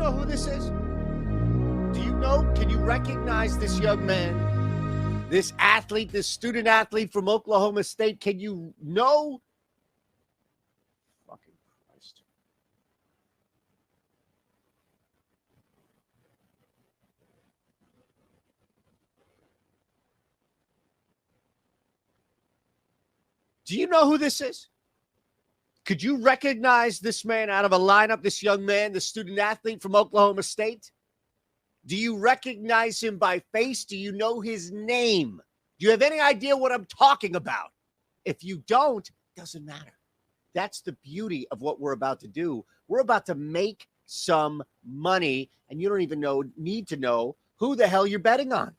know who this is? Do you know? Can you recognize this young man, this athlete, this student athlete from Oklahoma State? Can you know? Fucking Christ. Do you know who this is? Could you recognize this man out of a lineup, this young man, the student athlete from Oklahoma State? Do you recognize him by face? Do you know his name? Do you have any idea what I'm talking about? If you don't, it doesn't matter. That's the beauty of what we're about to do. We're about to make some money, and you don't even need to know who the hell you're betting on.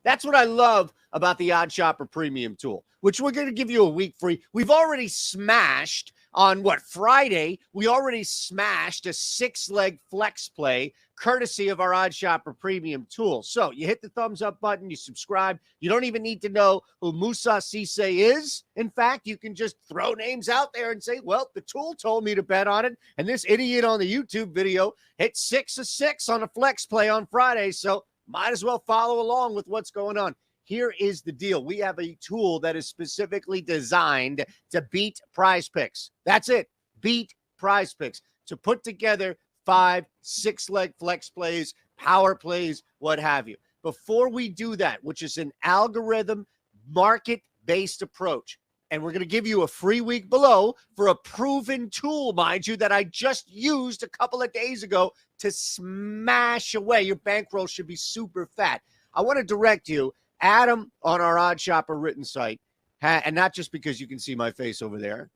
That's what I love about the Odd Shopper Premium tool, which we're going to give you a week free. We've already smashed on Friday. We already smashed a 6-leg flex play courtesy of our Odd Shopper Premium tool. So you hit the thumbs up button, you subscribe. You don't even need to know who Moussa Cisse is. In fact, you can just throw names out there and say, well, the tool told me to bet on it. And this idiot on the YouTube video hit 6 of 6 on a flex play on Friday. So might as well follow along with what's going on. Here is the deal. We have a tool that is specifically designed to beat Prize Picks. That's it. Beat Prize Picks. To put together 5, 6-leg flex plays, power plays, what have you. Before we do that, which is an algorithm market-based approach, and we're going to give you a free week below for a proven tool, mind you, that I just used a couple of days ago to smash away. Your bankroll should be super fat. I want to direct you, Adam, on our Odd Shopper written site, and not just because you can see my face over there.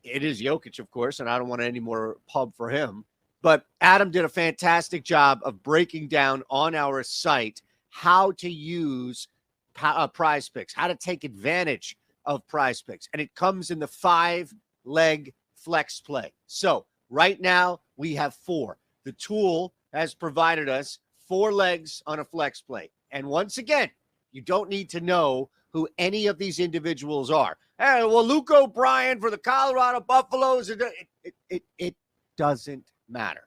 It is Jokic, of course, and I don't want any more pub for him. But Adam did a fantastic job of breaking down on our site how to use Prize Picks, how to take advantage of Prize Picks. And it comes in the 5-leg flex play. So right now we have 4. The tool has provided us 4 legs on a flex play. And once again, you don't need to know who any of these individuals are. Hey, well, Luke O'Brien for the Colorado Buffaloes, it doesn't matter.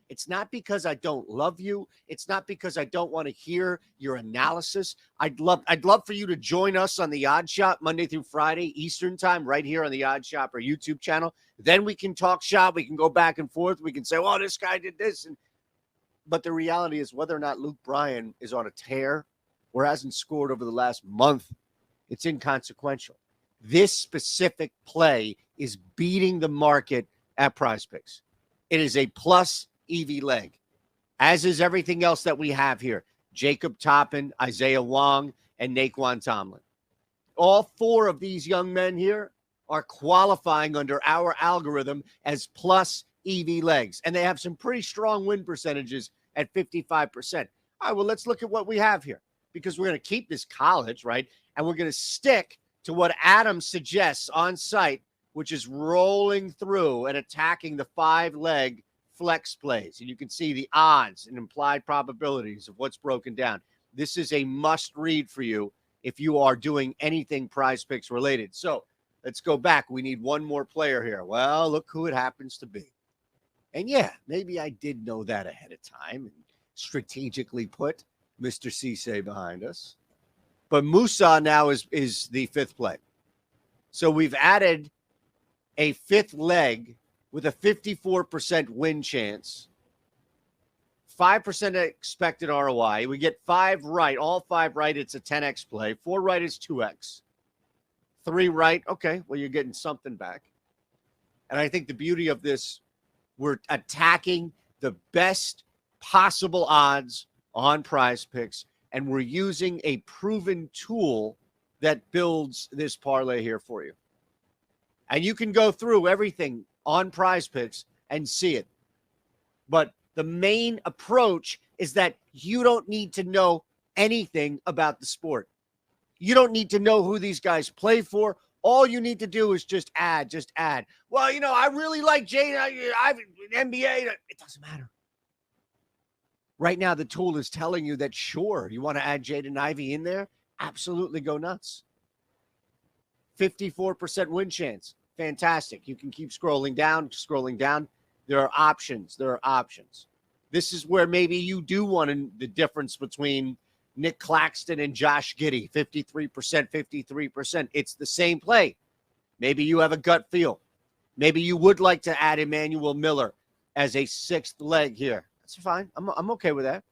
It's not because I don't love you. It's not because I don't want to hear your analysis. I'd love for you to join us on the Odd Shop Monday through Friday, Eastern time, right here on the Odd Shopper YouTube channel. Then we can talk shop. We can go back and forth. We can say, well, this guy did this. But the reality is whether or not Luke Bryan is on a tear or hasn't scored over the last month, it's inconsequential. This specific play is beating the market at Prize Picks. It is a plus EV leg, as is everything else that we have here. Jacob Toppin, Isaiah Wong, and Naquan Tomlin. All 4 of these young men here are qualifying under our algorithm as plus EV legs, and they have some pretty strong win percentages at 55%. All right, well, let's look at what we have here, because we're going to keep this college, right? And we're going to stick to what Adam suggests on site, which is rolling through and attacking the 5-leg flex plays. And you can see the odds and implied probabilities of what's broken down. This is a must read for you if you are doing anything Prize Picks related. So let's go back. We need one more player here. Well, look who it happens to be. And yeah, maybe I did know that ahead of time and strategically put Mr. Cisse behind us. But Moussa now is the 5th play. So we've added a 5th leg with a 54% win chance, 5% expected ROI. We get 5 right, all 5 right, it's a 10x play. 4 right is 2x. 3 right, okay, well, you're getting something back. And I think the beauty of this, we're attacking the best possible odds on Prize Picks, and we're using a proven tool that builds this parlay here for you. And you can go through everything on Prize Picks and see it. But the main approach is that you don't need to know anything about the sport. You don't need to know who these guys play for. All you need to do is just add. Well, you know, I really like Jay. I've NBA. It doesn't matter. Right now, the tool is telling you that, sure, you want to add Jaden Ivey in there? Absolutely, go nuts. 54% win chance. Fantastic. You can keep scrolling down. There are options. This is where maybe you do want the difference between Nick Claxton and Josh Giddey, 53%, 53%. It's the same play. Maybe you have a gut feel. Maybe you would like to add Emmanuel Miller as a sixth leg here. That's fine. I'm okay with that.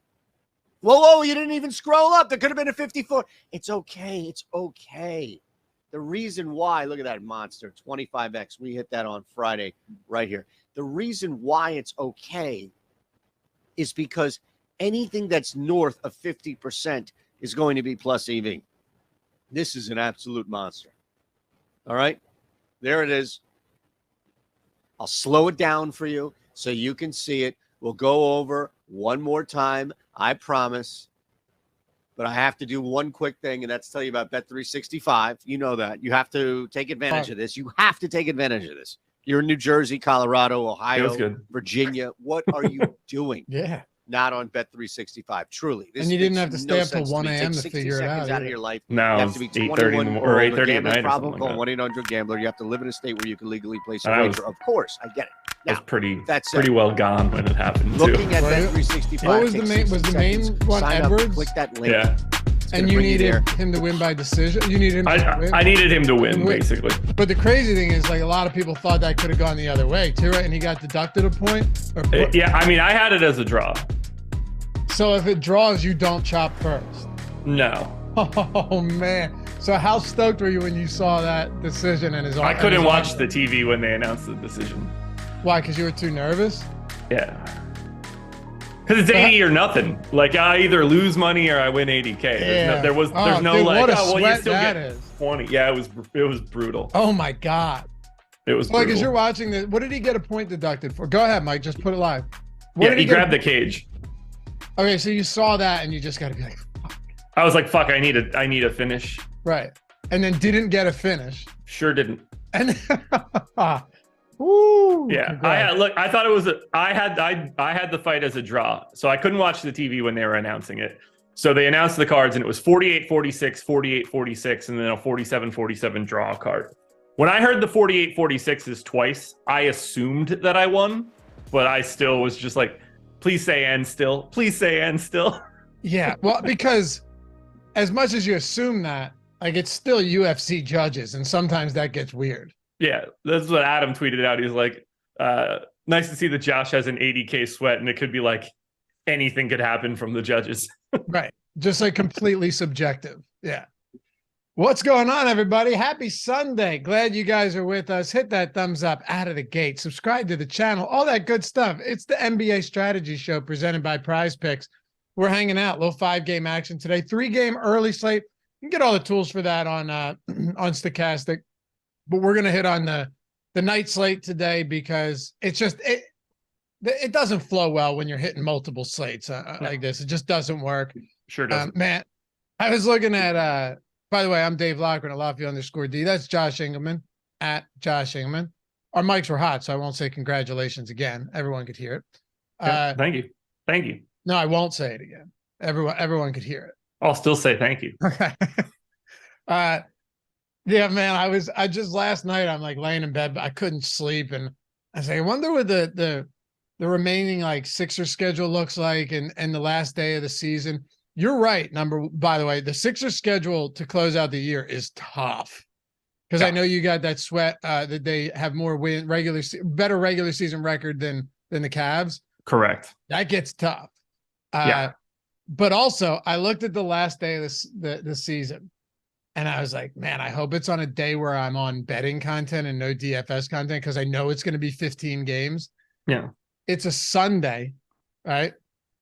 Whoa, you didn't even scroll up. There could have been a 54. It's okay. The reason why, look at that monster, 25X. We hit that on Friday right here. The reason why it's okay is because anything that's north of 50% is going to be plus EV. This is an absolute monster. All right, there it is. I'll slow it down for you so you can see it. We'll go over one more time, I promise. But I have to do one quick thing, and that's tell you about Bet365. You know that. You have to take advantage of this. You're in New Jersey, Colorado, Ohio, Virginia. What are you doing? Yeah. Not on Bet365. Truly. And you didn't have to stay up till 1 a.m. to figure it out. Out of your life. No, you have to be 8:30 or 8:30 at night. Problem, call 1-800-GAMBLER. You have to live in a state where you can legally place a wager. Of course, I get it. Now, that's pretty well gone when it happened. Looking at Bet365. What was the main one? Edwards. Click that link. Yeah. And you needed him to win by decision. You needed him to win. I needed him to win, basically. But the crazy thing is, like, a lot of people thought that could have gone the other way too, right? And he got deducted a point. Yeah, I mean, I had it as a draw. So if it draws, you don't chop first. No. Oh man. So how stoked were you when you saw that decision and his? I couldn't watch the TV when they announced the decision. Why? Because you were too nervous? Yeah. Because it's 80 or nothing. Like, I either lose money or I win 80K. Yeah. There's no dude, like, what a oh, well, you still that get is. 20. Yeah, it was brutal. Oh my God. It was brutal. Like, as you're watching this, what did he get a point deducted for? Go ahead, Mike. Just put it live. He grabbed the cage. Okay, so you saw that and you just got to be like, fuck. I was like, fuck, I need a finish. Right. And then didn't get a finish. Sure didn't. And woo. Yeah. I thought it was I had the fight as a draw. So I couldn't watch the TV when they were announcing it. So they announced the cards and it was 48-46, 48-46, and then a 47-47 draw card. When I heard the 48-46s twice, I assumed that I won, but I still was just like, please say and still. Please say and still. Yeah, well, because as much as you assume that, like, it's still UFC judges, and sometimes that gets weird. Yeah, that's what Adam tweeted out. He's like, nice to see that Josh has an 80K sweat, and it could be like anything could happen from the judges. Right. Just like completely subjective. Yeah. What's going on, everybody? Happy Sunday. Glad you guys are with us. Hit that thumbs up out of the gate. Subscribe to the channel. All that good stuff. It's the NBA Strategy Show presented by Prize Picks. We're hanging out. Little 5-game action today. 3-game early slate. You can get all the tools for that on Stokastic. But we're going to hit on the night slate today because it's just it doesn't flow well when you're hitting multiple slates like this. It just doesn't work. Sure doesn't. Man, I was looking at by the way, I'm Dave Loughlin at Lofty_D. That's Josh Engleman at Josh Engleman. Our mics were hot, so I won't say congratulations again. Everyone could hear it. Thank you. No, I won't say it again. Everyone could hear it. I'll still say thank you. Okay. Yeah, man. I just last night I'm like laying in bed, but I couldn't sleep, and I was like, I wonder what the remaining like Sixers schedule looks like, and the last day of the season. You're right. By the way, the Sixers schedule to close out the year is tough because I know you got that sweat that they have more better regular season record than the Cavs. Correct. That gets tough. But also, I looked at the last day of the season, and I was like, man, I hope it's on a day where I'm on betting content and no DFS content because I know it's going to be 15 games. Yeah. It's a Sunday, right?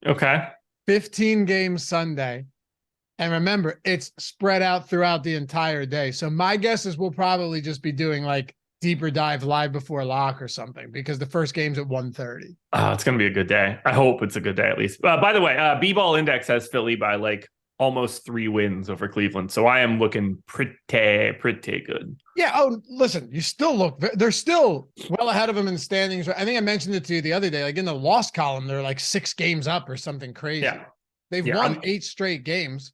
Okay. 15-game Sunday. And remember, it's spread out throughout the entire day. So my guess is we'll probably just be doing like deeper dive live before lock or something because the first game's at 1:30. Oh, it's going to be a good day. I hope it's a good day at least. By the way, B-Ball Index has Philly by like almost 3 wins over Cleveland. So I am looking pretty good. Yeah. Oh, listen, they're still well ahead of them in the standings. I think I mentioned it to you the other day, like in the loss column, they're like 6 games up or something crazy. Yeah. They've won 8 straight games.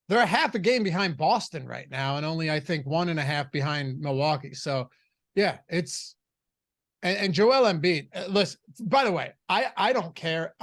They're a half a game behind Boston right now. And only, I think, 1.5 behind Milwaukee. So yeah, it's And Joel Embiid, listen, by the way, I don't care.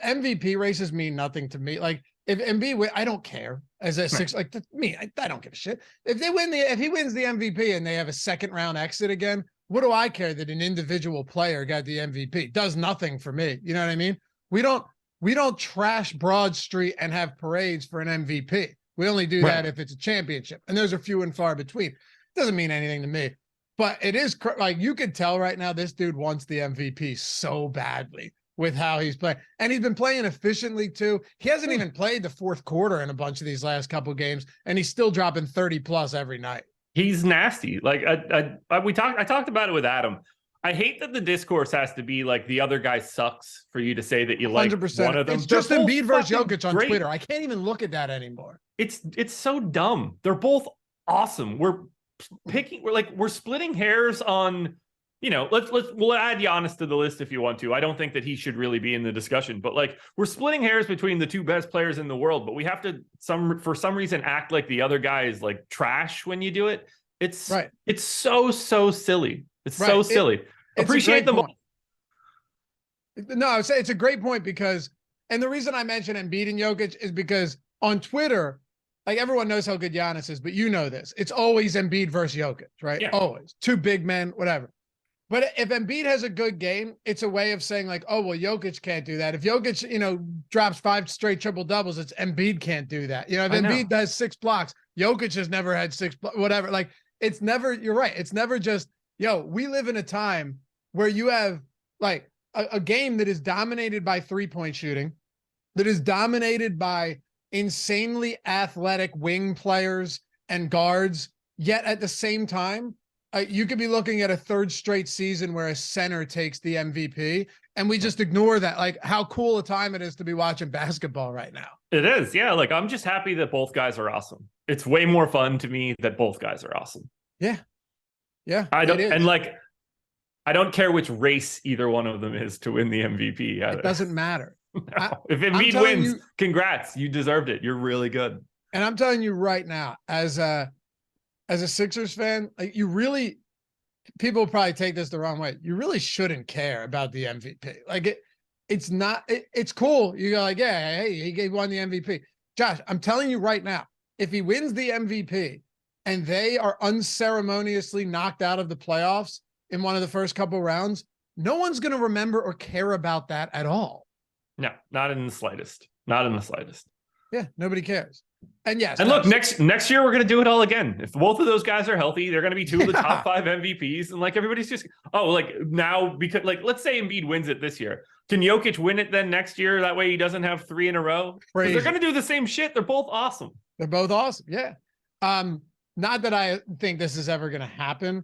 MVP races mean nothing to me. Like if Embiid, I don't care as a six, like to me, I don't give a shit. If he wins the MVP and they have a second round exit again, what do I care that an individual player got the MVP? Does nothing for me. You know what I mean? We don't trash Broad Street and have parades for an MVP. We only do that if it's a championship, and those are few and far between. Doesn't mean anything to me. But it is like you could tell right now this dude wants the MVP so badly with how he's playing. And he's been playing efficiently too. He hasn't even played the fourth quarter in a bunch of these last couple of games, and he's still dropping 30 plus every night. He's nasty. Like I talked about it with Adam. I hate that the discourse has to be like the other guy sucks for you to say that you like 100%. One of them. It's just Embiid versus Jokic on Twitter. I can't even look at that anymore. It's so dumb. They're both awesome. We're splitting hairs on, we'll add Giannis to the list if you want to. I don't think that he should really be in the discussion, but like we're splitting hairs between the two best players in the world, but we have to for some reason act like the other guy is like trash when you do it. It's so silly. It's so silly. Appreciate them. No, I would say it's a great point because, and the reason I mention Embiid and Jokic is because on Twitter, like everyone knows how good Giannis is, but you know this. It's always Embiid versus Jokic, right? Yeah. Always. Two big men, whatever. But if Embiid has a good game, it's a way of saying like, oh, well, Jokic can't do that. If Jokic, drops 5 straight triple doubles, it's Embiid can't do that. If Embiid has 6 blocks, Jokic has never had 6, whatever. Like it's never, you're right. It's never just, we live in a time where you have like a game that is dominated by 3-point shooting, that is dominated by insanely athletic wing players and guards, yet at the same time, you could be looking at a third straight season where a center takes the MVP, and we just ignore that. Like how cool a time it is to be watching basketball right now. It is. Yeah. Like I'm just happy that both guys are awesome. It's way more fun to me that both guys are awesome. Yeah. Yeah. I don't care which race either one of them is to win the MVP. It doesn't matter. No. If Embiid wins, congrats. You deserved it. You're really good. And I'm telling you right now, as a Sixers fan, like people will probably take this the wrong way. You really shouldn't care about the MVP. Like it's cool. You go like, yeah, hey, he won the MVP. Josh, I'm telling you right now, if he wins the MVP and they are unceremoniously knocked out of the playoffs in one of the first couple rounds, no one's going to remember or care about that at all. No, not in the slightest. Not in the slightest. Yeah, nobody cares. And yes. And look, next year we're going to do it all again. If both of those guys are healthy, they're going to be 2 of the top 5 MVPs. And like everybody's just, now because like let's say Embiid wins it this year. Can Jokic win it then next year? That way he doesn't have 3 in a row. They're going to do the same shit. They're both awesome. They're both awesome. Yeah. Not that I think this is ever going to happen,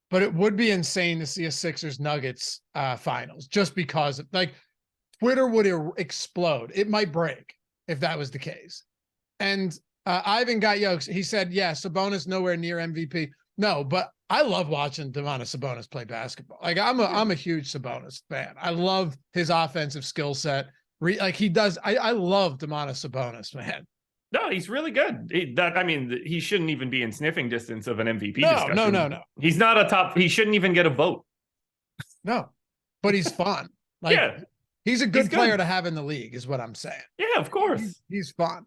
but it would be insane to see a Sixers Nuggets finals just because like Twitter would explode. It might break if that was the case. And Ivan got Yokes. He said, yeah, Sabonis nowhere near MVP. No, but I love watching Domantas Sabonis play basketball. Like I'm a huge Sabonis fan. I love his offensive skill set. Like he does. I love Domantas Sabonis, man. No, he's really good. He shouldn't even be in sniffing distance of an MVP discussion. No. He's not a top. He shouldn't even get a vote. No, but he's fun. Like, yeah. He's a good player to have in the league is what I'm saying. Yeah, of course. He's fun.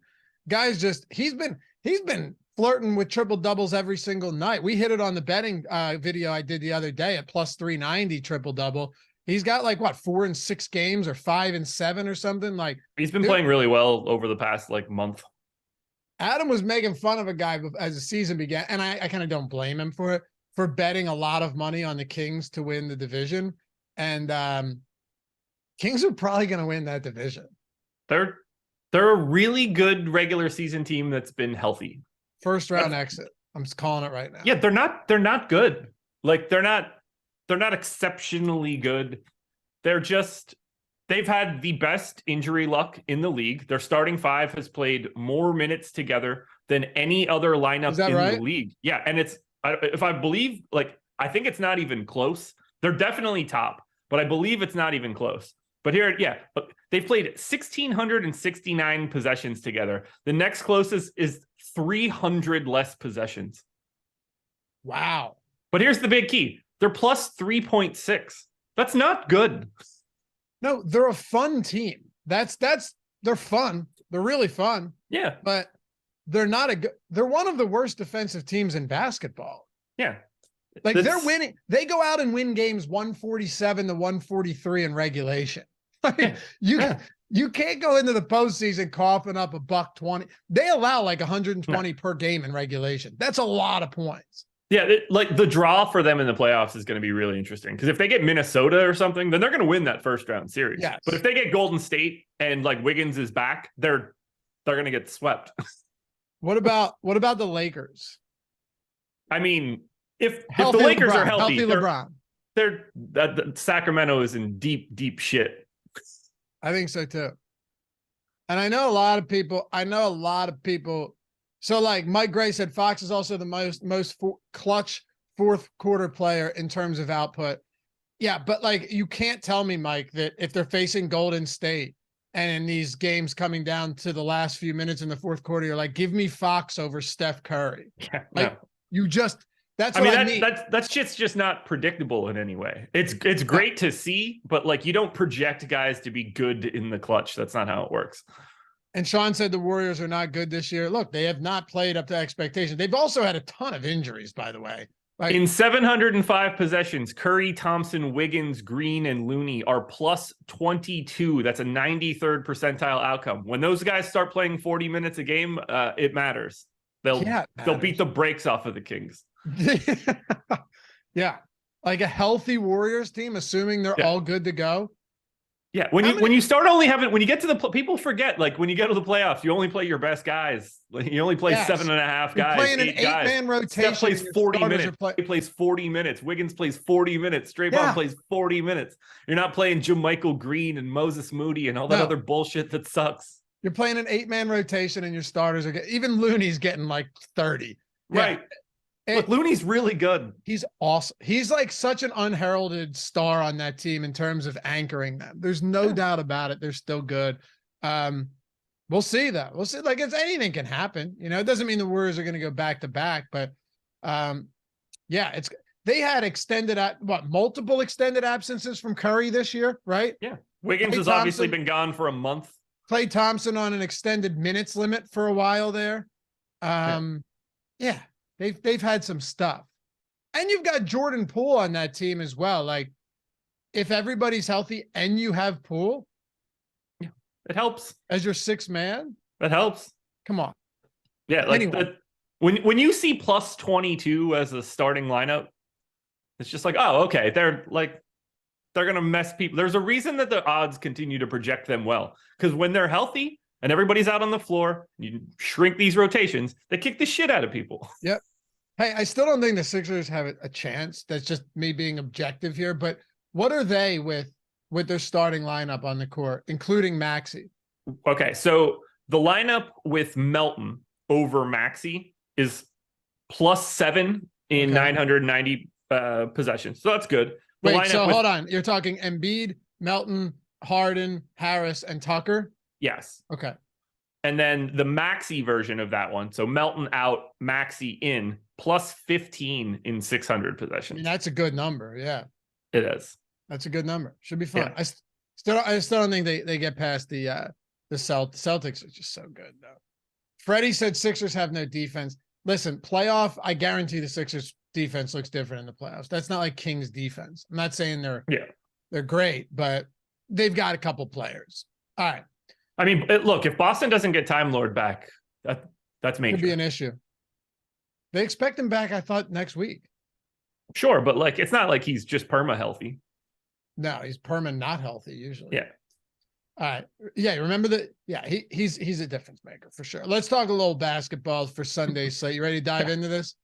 Guys, he's been flirting with triple doubles every single night. We hit it on the betting video I did the other day at plus 390 triple double. He's got like 4 in 6 games or 5 in 7 or something. Like he's been playing really well over the past month. Adam was making fun of a guy as the season began, and I kind of don't blame him for it, for betting a lot of money on the Kings to win the division. And Kings are probably going to win that division. They're a really good regular season team that's been healthy. First round exit. I'm just calling it right now. Yeah, they're not good. Like they're not exceptionally good. They've had the best injury luck in the league. Their starting 5 has played more minutes together than any other lineup in the league. Yeah, and if I believe, I think it's not even close. They're definitely top, but I believe it's not even close. But they've played 1,669 possessions together. The next closest is 300 less possessions. Wow. But here's the big key. They're plus 3.6. That's not good. No, they're a fun team. They're fun. They're really fun. Yeah. But they're not they're one of the worst defensive teams in basketball. Yeah. Like they're winning. They go out and win games 147 to 143 in regulation. Like, you can't go into the postseason coughing up $120. They allow like 120 per game in regulation. That's a lot of points. Yeah, like the draw for them in the playoffs is going to be really interesting because if they get Minnesota or something, then they're going to win that first round series. Yes. But if they get Golden State and like Wiggins is back, they're going to get swept. What about the Lakers? I mean, if the Lakers are healthy, Sacramento is in deep shit. I think so too. And I know a lot of people. So like Mike Gray said, Fox is also the most clutch fourth quarter player in terms of output. Yeah, but like you can't tell me, Mike, that if they're facing Golden State and in these games coming down to the last few minutes in the fourth quarter, you're like, give me Fox over Steph Curry. Yeah, like you just that's I what mean, I mean. That shit's just not predictable in any way. It's great to see, but like you don't project guys to be good in the clutch. That's not how it works. And Sean said the Warriors are not good this year. Look, they have not played up to expectations. They've also had a ton of injuries, by the way. Like, in 705 possessions, Curry, Thompson, Wiggins, Green, and Looney are plus 22. That's a 93rd percentile outcome. When those guys start playing 40 minutes a game, it matters. They'll beat the brakes off of the Kings. Yeah. Like a healthy Warriors team, assuming they're all good to go. Yeah, when you start only having when you get to the people forget like when you get to the playoffs, you only play your best guys. Like, you only play 7.5 guys. You're playing an 8-man rotation. Steph plays 40 minutes. He plays 40 minutes. Wiggins plays 40 minutes. Draymond plays 40 minutes. You're not playing JaMychal Green and Moses Moody and all that other bullshit that sucks. You're playing an 8-man rotation, and your starters are even Looney's getting like 30. Right. Look, Looney's really good. He's awesome. He's like such an unheralded star on that team in terms of anchoring them. There's no doubt about it. They're still good. We'll see though. We'll see. Like anything can happen. You know, it doesn't mean the Warriors are going to go back to back, but they had multiple extended absences from Curry this year, right? Yeah. Wiggins has obviously been gone for a month. Klay Thompson on an extended minutes limit for a while there. They've had some stuff. And you've got Jordan Poole on that team as well. Like if everybody's healthy and you have Poole, it helps. As your sixth man. That helps. Come on. Yeah, like anyway. When you see plus 22 as a starting lineup, it's just like, oh, okay. They're gonna mess people. There's a reason that the odds continue to project them well. Because when they're healthy and everybody's out on the floor, you shrink these rotations, they kick the shit out of people. Yep. Hey, I still don't think the Sixers have a chance. That's just me being objective here. But what are they with their starting lineup on the court, including Maxey? Okay, so the lineup with Melton over Maxey is plus 7 in 990 possessions. So that's good. Hold on. You're talking Embiid, Melton, Harden, Harris, and Tucker? Yes. Okay. And then the Maxey version of that one. So Melton out, Maxey in, plus 15 in 600 possessions. I mean, that's a good number. Yeah. It is. That's a good number. Should be fun. Yeah. I still don't think they get past the Celtics are just so good though. Freddie said Sixers have no defense. Listen, playoff, I guarantee the Sixers defense looks different in the playoffs. That's not like Kings defense. I'm not saying they're great, but they've got a couple players. All right. I mean, look, if Boston doesn't get Time Lord back, that's major. Could be an issue. They expect him back, I thought, next week. Sure, but like it's not like he's just perma healthy. No, he's perma not healthy usually. Yeah. All right. Yeah, remember that? Yeah, he's a difference maker for sure. Let's talk a little basketball for Sunday's slate. You ready to dive into this?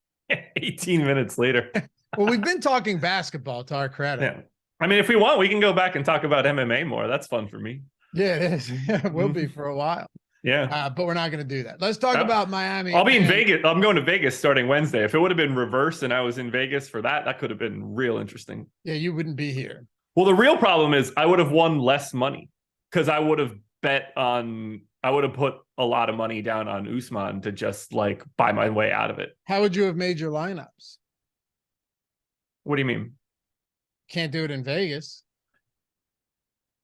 18 minutes later. Well, we've been talking basketball to our credit. Yeah. I mean, if we want, we can go back and talk about MMA more. That's fun for me. Yeah, it is. Yeah, it will be for a while. Yeah. But we're not going to do that. Let's talk about Miami. I'll be in Vegas. I'm going to Vegas starting Wednesday. If it would have been reversed and I was in Vegas for that could have been real interesting. Yeah, you wouldn't be here. Well, the real problem is I would have won less money because I would have put a lot of money down on Usman to just like buy my way out of it. How would you have made your lineups? What do you mean? Can't do it in Vegas.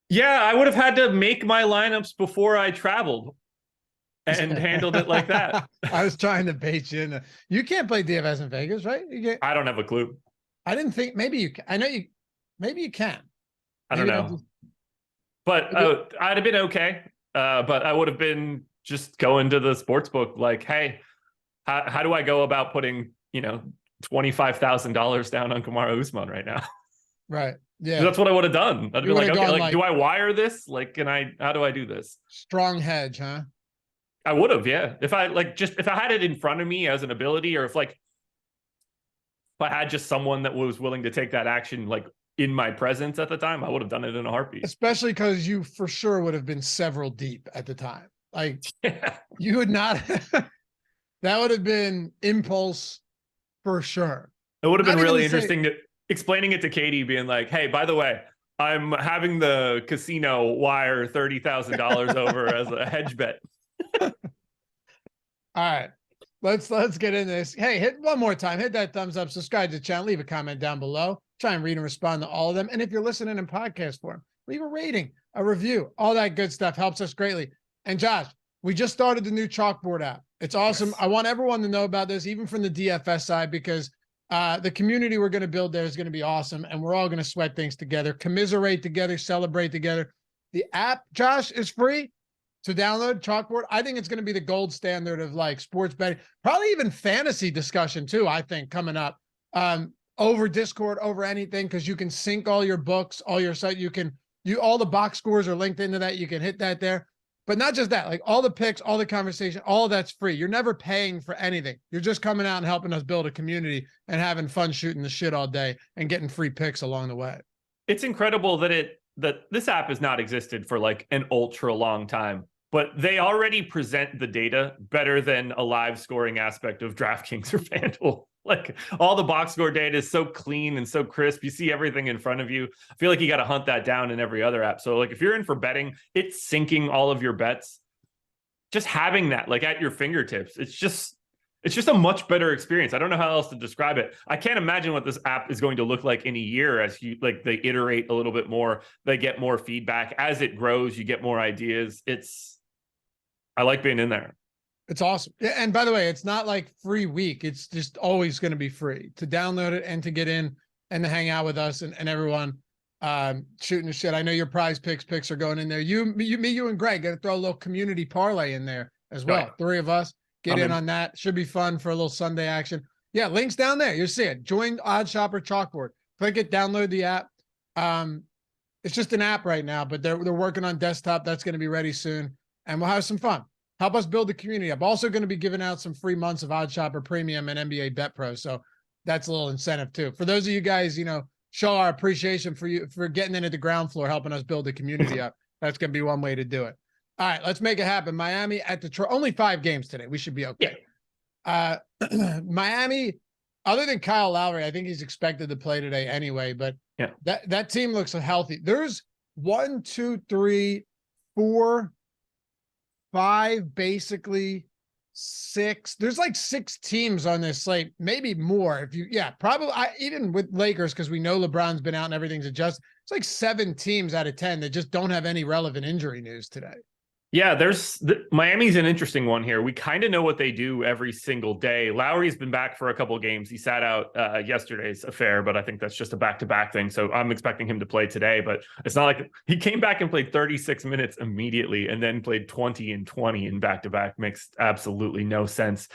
Yeah, I would have had to make my lineups before I traveled and handled it like that. I was trying to bait you in. You can't play DFS in Vegas, right? I don't have a clue. I didn't think maybe you can. I know you. Maybe you can. I don't know. But I'd have been okay. But I would have been just going to the sportsbook like, hey, how do I go about putting, $25,000 down on Kamaru Usman right now? Right. Yeah. That's what I would have done. I'd be like, okay, like, do I wire this? Like, how do I do this? Strong hedge, huh? I would have, yeah. If I had it in front of me as an ability, or if I had just someone that was willing to take that action, like in my presence at the time, I would have done it in a heartbeat. Especially because you for sure would have been several deep at the time. Like you would not, that would have been impulse for sure. It would have been really interesting explaining it to Katie, being like, hey, by the way, I'm having the casino wire $30,000 over as a hedge bet. All right. Let's get into this. Hey, hit one more time. Hit that thumbs up, subscribe to the channel, leave a comment down below. Try and read and respond to all of them. And if you're listening in podcast form, leave a rating, a review. All that good stuff helps us greatly. And Josh, we just started the new chalkboard app. It's awesome. Yes. I want everyone to know about this, even from the DFS side, because the community we're going to build there is going to be awesome. And we're all going to sweat things together, commiserate together, celebrate together. The app, Josh, is free to download. Chalkboard. I think it's going to be the gold standard of like sports betting, probably even fantasy discussion too. I think coming up over Discord, over anything, because you can sync all your books, all your site. All the box scores are linked into that. You can hit that there. But not just that, like all the picks, all the conversation, all that's free. You're never paying for anything. You're just coming out and helping us build a community and having fun shooting the shit all day and getting free picks along the way. It's incredible that this app has not existed for like an ultra long time, but they already present the data better than a live scoring aspect of DraftKings or FanDuel. Like all the box score data is so clean and so crisp. You see everything in front of you. I feel like you got to hunt that down in every other app. So like if you're in for betting, it's syncing all of your bets. Just having that like at your fingertips. It's just a much better experience. I don't know how else to describe it. I can't imagine what this app is going to look like in a year as they iterate a little bit more. They get more feedback as it grows. You get more ideas. I like being in there. It's awesome. And by the way, it's not like free week. It's just always going to be free to download it and to get in and to hang out with us and everyone shooting the shit. I know your prize picks are going in there. You and Greg got to throw a little community parlay in there as well. Right. 3 of us get in on that. Should be fun for a little Sunday action. Yeah, links down there. You'll see it. Join Odd Shopper Chalkboard. Click it, download the app. It's just an app right now, but they're working on desktop. That's going to be ready soon. And we'll have some fun. Help us build the community. I'm also going to be giving out some free months of Odd Shopper Premium and NBA Bet Pro. So that's a little incentive too. For those of you guys, show our appreciation for you for getting in at the ground floor, helping us build the community up. That's going to be one way to do it. All right, let's make it happen. Miami at Detroit. Only 5 games today. We should be okay. Yeah. Miami, other than Kyle Lowry, I think he's expected to play today anyway, but yeah, that team looks healthy. There's 1, 2, 3, 4, 5, basically 6. There's like 6 teams on this slate, maybe more. Probably even with Lakers, because we know LeBron's been out and everything's adjusted. It's like 7 teams out of 10 that just don't have any relevant injury news today. Yeah, Miami's an interesting one here. We kind of know what they do every single day. Lowry's been back for a couple of games. He sat out yesterday's affair, but I think that's just a back-to-back thing. So I'm expecting him to play today, but it's not like he came back and played 36 minutes immediately and then played 20 and 20 in back-to-back. Makes absolutely no sense.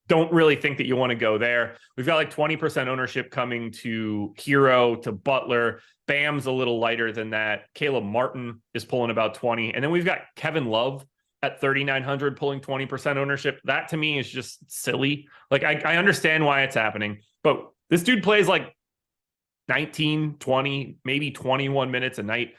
Don't really think that you want to go there. We've got like 20% ownership coming to Hero, to Butler. Bam's a little lighter than that. Caleb Martin is pulling about 20. And then we've got Kevin Love at 3,900 pulling 20% ownership. That to me is just silly. Like I understand why it's happening, but this dude plays like 19, 20, maybe 21 minutes a night.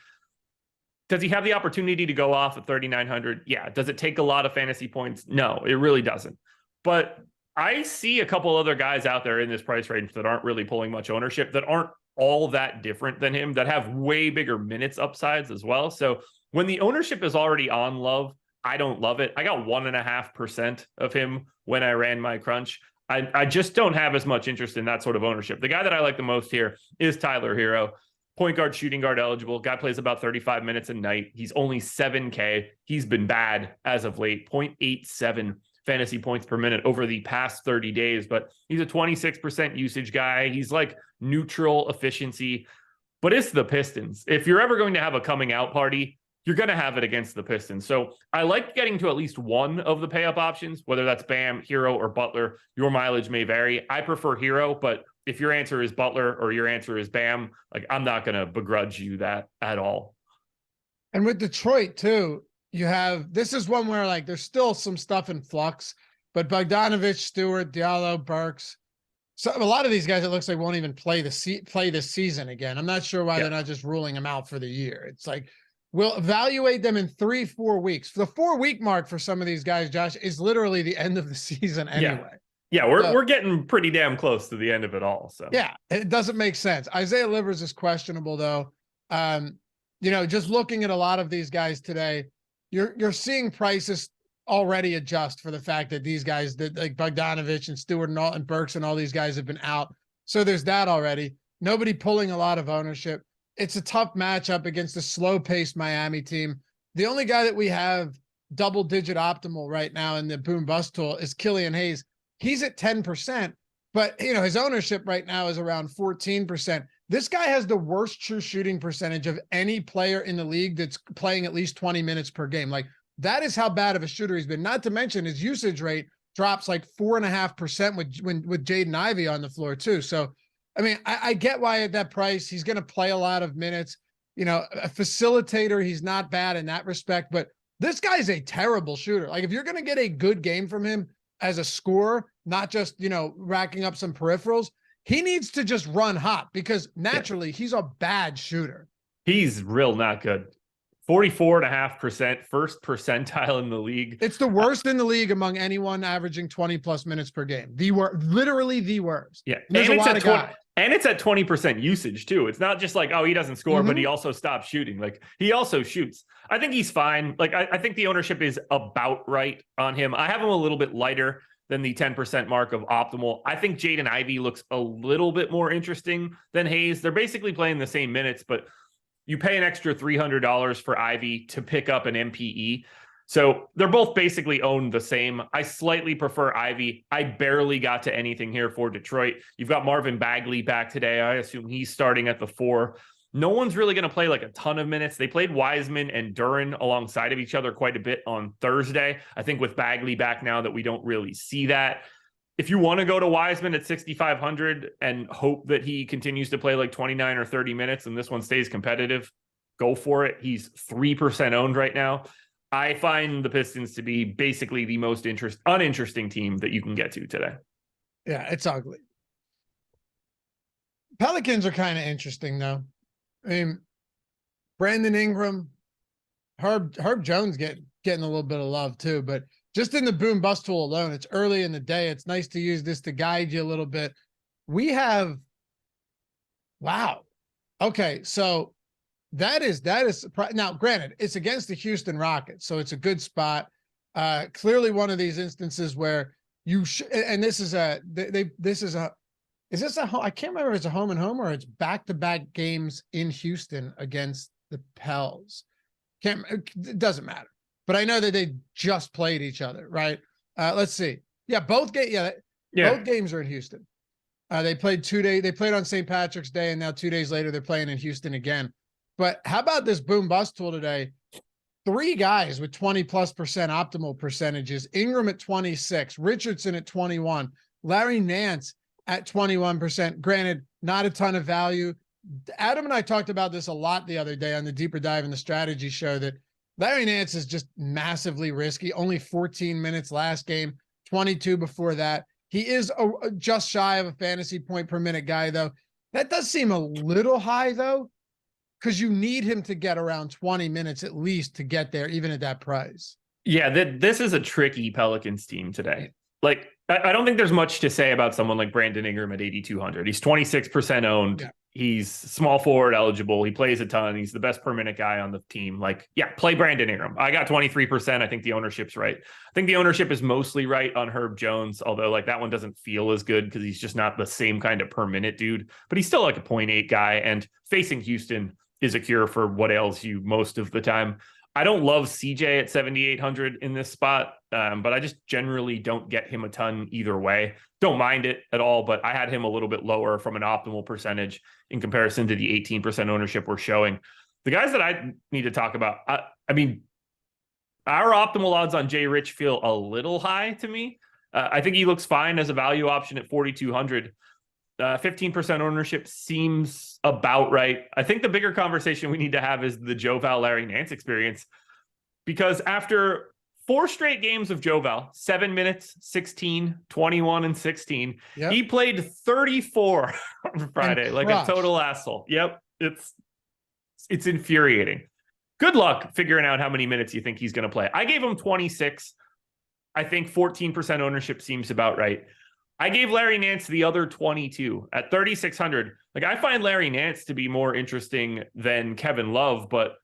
Does he have the opportunity to go off at 3,900? Yeah. Does it take a lot of fantasy points? No, it really doesn't. But I see a couple other guys out there in this price range that aren't really pulling much ownership, that aren't all that different than him, that have way bigger minutes upsides as well. So when the ownership is already on Love, I don't love it. I got 1.5% of him when I ran my crunch. I just don't have as much interest in that sort of ownership. The guy that I like the most here is Tyler Hero. Point guard, shooting guard eligible. Guy plays about 35 minutes a night. He's only 7K. He's been bad as of late. 0.87 fantasy points per minute over the past 30 days, but he's a 26% usage guy. He's like neutral efficiency, but it's the Pistons. If you're ever going to have a coming out party, you're going to have it against the Pistons. So I like getting to at least one of the pay up options, whether that's Bam, Hero, or Butler. Your mileage may vary. I prefer Hero, but if your answer is Butler or your answer is Bam, like I'm not going to begrudge you that at all. And with Detroit too, this is one where like there's still some stuff in flux, but Bogdanovich, Stewart, Diallo, Burks, so a lot of these guys, it looks like won't even play this season again. I'm not sure why they're not just ruling them out for the year. It's like, we'll evaluate them in 3-4 weeks. The 4-week mark for some of these guys, Josh, is literally the end of the season anyway. Yeah, we're getting pretty damn close to the end of it all. So yeah, it doesn't make sense. Isaiah Livers is questionable though. Just looking at a lot of these guys today, you're seeing prices already adjust for the fact that these guys, that like Bogdanovich and Stewart and Burks and all these guys have been out. So there's that already. Nobody pulling a lot of ownership. It's a tough matchup against a slow-paced Miami team. The only guy that we have double-digit optimal right now in the boom bust tool is Killian Hayes. He's at 10%, but his ownership right now is around 14%. This guy has the worst true shooting percentage of any player in the league that's playing at least 20 minutes per game. Like that is how bad of a shooter he's been. Not to mention his usage rate drops like 4.5% with Jaden Ivey on the floor too. So, I mean, I get why at that price, he's going to play a lot of minutes, a facilitator. He's not bad in that respect, but this guy's a terrible shooter. Like if you're going to get a good game from him as a scorer, not just, racking up some peripherals, he needs to just run hot because naturally he's a bad shooter. He's real not good. 44.5%, first percentile in the league. It's the worst in the league among anyone averaging 20 plus minutes per game. Literally the worst. Yeah. And there's a lot of guys. And it's at 20% usage too. It's not just like, oh, he doesn't score, but he also stops shooting. Like he also shoots. I think he's fine. Like I think the ownership is about right on him. I have him a little bit lighter than the 10% mark of optimal. I think Jaden Ivey looks a little bit more interesting than Hayes. They're basically playing the same minutes, but you pay an extra $300 for Ivy to pick up an MPE. So they're both basically owned the same. I slightly prefer Ivy. I barely got to anything here for Detroit. You've got Marvin Bagley back today. I assume he's starting at the 4. No one's really going to play like a ton of minutes. They played Wiseman and Duren alongside of each other quite a bit on Thursday. I think with Bagley back now that we don't really see that. If you want to go to Wiseman at 6,500 and hope that he continues to play like 29 or 30 minutes and this one stays competitive, go for it. He's 3% owned right now. I find the Pistons to be basically the most uninteresting team that you can get to today. Yeah, it's ugly. Pelicans are kind of interesting though. I mean, Brandon Ingram, Herb Jones getting a little bit of love too, but just in the boom bust tool alone, it's early in the day. It's nice to use this to guide you a little bit. Wow. Okay. So that is now granted it's against the Houston Rockets. So it's a good spot. Clearly one of these instances where and this is a home? I can't remember if it's a home and home or it's back-to-back games in Houston against the Pels. It doesn't matter. But I know that they just played each other, right? Let's see. Yeah, both games are in Houston. They played 2 days. They played on St. Patrick's Day, and now 2 days later they're playing in Houston again. But how about this boom bust tool today? 3 guys with 20+% optimal percentages. Ingram at 26, Richardson at 21, Larry Nance at 21%. Granted, not a ton of value. Adam and I talked about this a lot the other day on the Deeper Dive in the Strategy Show that Larry Nance is just massively risky. Only 14 minutes last game, 22 before that. He is just shy of a fantasy point per minute guy, though. That does seem a little high, though, because you need him to get around 20 minutes at least to get there, even at that price. Yeah, this is a tricky Pelicans team today. Like, I don't think there's much to say about someone like Brandon Ingram at 8,200. He's 26% owned. Yeah. He's small forward eligible. He plays a ton. He's the best per minute guy on the team. Like, yeah, play Brandon Ingram. I got 23%. I think the ownership's right. I think the ownership is mostly right on Herb Jones, although like that one doesn't feel as good because he's just not the same kind of per minute dude, but he's still like a 0.8 guy, and facing Houston is a cure for what ails you most of the time. I don't love CJ at 7,800 in this spot, but I just generally don't get him a ton either way. Don't mind it at all, but I had him a little bit lower from an optimal percentage in comparison to the 18% ownership we're showing. The guys that I need to talk about, I mean, our optimal odds on Jay Rich feel a little high to me. I think he looks fine as a value option at 4,200. 15% ownership seems about right. I think the bigger conversation we need to have is the Joval Larry Nance experience, because after 4 straight games of Joval, 7 minutes, 16, 21, and 16, he played 34 on Friday, like a total asshole. Yep. It's infuriating. Good luck figuring out how many minutes you think he's going to play. I gave him 26. I think 14% ownership seems about right. I gave Larry Nance the other 22 at 3,600. Like, I find Larry Nance to be more interesting than Kevin Love, but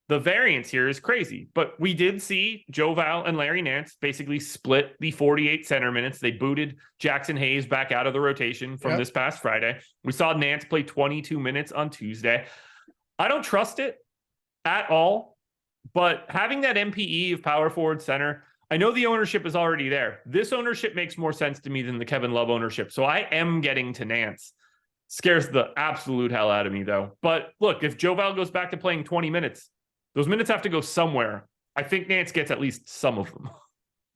the variance here is crazy. But we did see Joval and Larry Nance basically split the 48 center minutes. They booted Jackson Hayes back out of the rotation from this past Friday. We saw Nance play 22 minutes on Tuesday. I don't trust it at all, but having that MPE of power forward center, I know the ownership is already there. This ownership makes more sense to me than the Kevin Love ownership. So I am getting to Nance. Scares the absolute hell out of me, though. But look, if Joval goes back to playing 20 minutes, those minutes have to go somewhere. I think Nance gets at least some of them.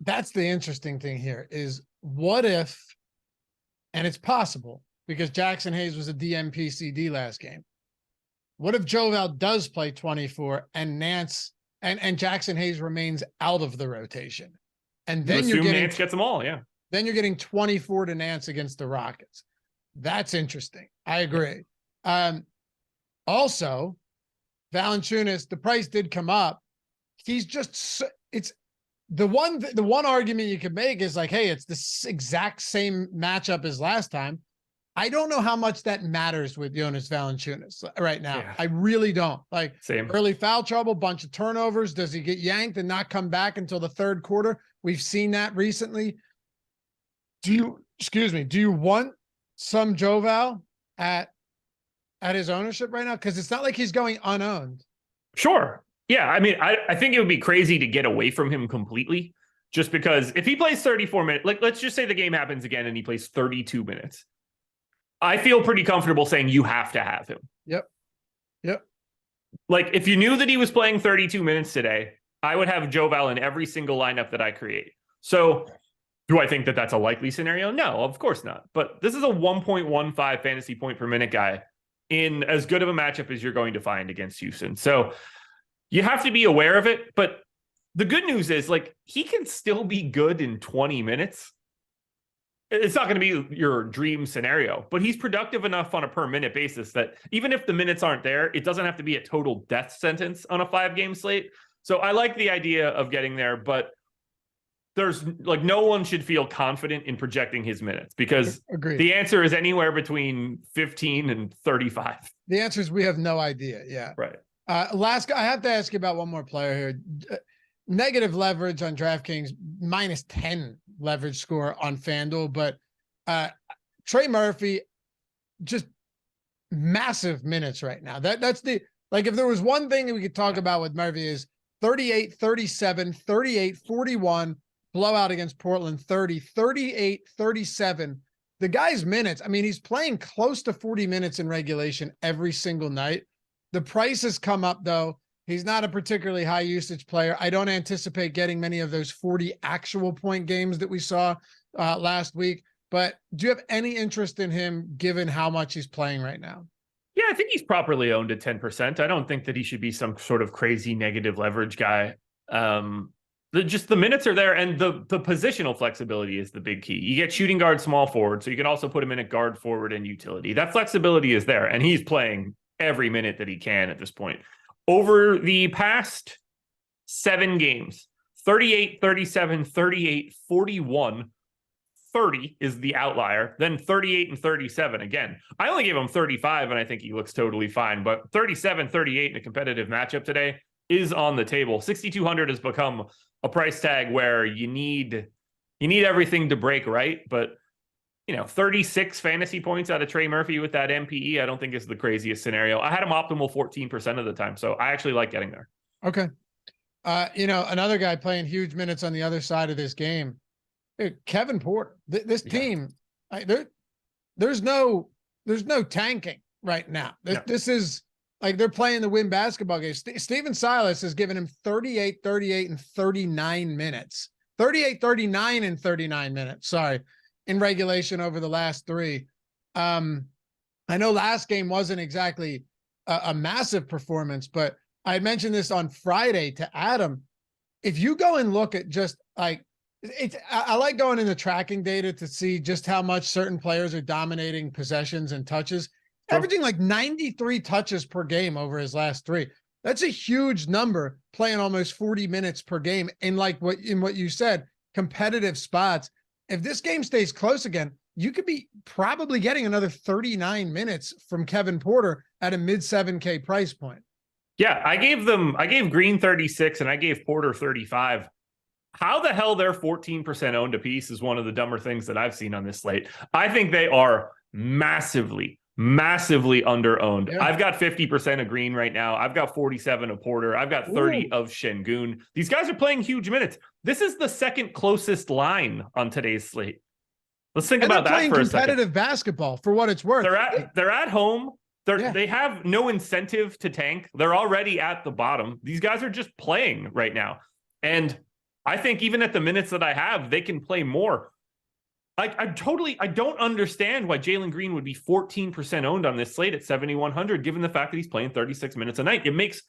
That's the interesting thing here is what if, and it's possible because Jackson Hayes was a DMPCD last game. What if Joval does play 24 and Nance and Jackson Hayes remains out of the rotation? And then you're getting Nance gets them all, yeah. Then you're getting 24 to Nance against the Rockets. That's interesting. I agree. Also, Valanciunas, the price did come up. He's just, it's the one argument you could make is like, hey, it's the exact same matchup as last time. I don't know how much that matters with Jonas Valanciunas right now. Yeah. I really don't. Like, same. Early foul trouble, bunch of turnovers. Does he get yanked and not come back until the third quarter? We've seen that recently. Do you want some Joval at his ownership right now? Because it's not like he's going unowned. Sure. Yeah. I mean, I think it would be crazy to get away from him completely, just because if he plays 34 minutes, like let's just say the game happens again and he plays 32 minutes. I feel pretty comfortable saying you have to have him. Yep. Like, if you knew that he was playing 32 minutes today, I would have Joval in every single lineup that I create. So do I think that that's a likely scenario? No, of course not. But this is a 1.15 fantasy point per minute guy in as good of a matchup as you're going to find against Houston. So you have to be aware of it. But the good news is, like, he can still be good in 20 minutes. It's not going to be your dream scenario, but he's productive enough on a per minute basis that even if the minutes aren't there, it doesn't have to be a total death sentence on a 5-game slate. So I like the idea of getting there, but there's like, no one should feel confident in projecting his minutes because the answer is anywhere between 15 and 35. The answer is we have no idea. Yeah. Right. Last, I have to ask you about one more player here. Negative leverage on DraftKings, -10 leverage score on FanDuel, but Trey Murphy, just massive minutes right now. That's the, like, if there was one thing that we could talk about with Murphy is 38, 37, 38, 41, blowout against Portland, 30, 38, 37. The guy's minutes, I mean, he's playing close to 40 minutes in regulation every single night. The price has come up, though. He's not a particularly high usage player. I don't anticipate getting many of those 40 actual point games that we saw last week. But do you have any interest in him given how much he's playing right now? Yeah, I think he's properly owned at 10%. I don't think that he should be some sort of crazy negative leverage guy. Just the minutes are there, and the positional flexibility is the big key. You get shooting guard, small forward, so you can also put him in at guard, forward, and utility. That flexibility is there, and he's playing every minute that he can at this point. Over the past 7 games, 38, 37, 38, 41, 30 is the outlier, then 38 and 37 again. I only gave him 35, and I think he looks totally fine. But 37, 38 in a competitive matchup today is on the table. 6,200 has become a price tag where you need everything to break right. But 36 fantasy points out of Trey Murphy with that MPE, I don't think is the craziest scenario. I had him optimal 14% of the time, so I actually like getting there. Okay. Another guy playing huge minutes on the other side of this game, Kevin Porter. This team, there's no tanking right now. This is like they're playing the win basketball games. Steven Silas has given him 38, 38, and 39 minutes. 38, 39, and 39 minutes. Sorry. In regulation over the last three. I know last game wasn't exactly a massive performance, but I had mentioned this on Friday to Adam. If you go and look at just like, I like going in the tracking data to see just how much certain players are dominating possessions and touches, averaging like 93 touches per game over his last three. That's a huge number, playing almost 40 minutes per game in what you said, competitive spots. If this game stays close again, you could be probably getting another 39 minutes from Kevin Porter at a mid 7K price point. Yeah, I gave Green 36 and I gave Porter 35. How the hell they're 14% owned a piece is one of the dumber things that I've seen on this slate. I think they are massively under-owned. Yeah. I've got 50% of Green right now. I've got 47 of Porter. I've got 30 of Şengün. These guys are playing huge minutes. This is the second closest line on today's slate. Let's think about that for a second. They're playing competitive basketball for what it's worth. They're at home. They have no incentive to tank. They're already at the bottom. These guys are just playing right now. And I think even at the minutes that I have, they can play more. I don't understand why Jalen Green would be 14% owned on this slate at 7,100, given the fact that he's playing 36 minutes a night. It makes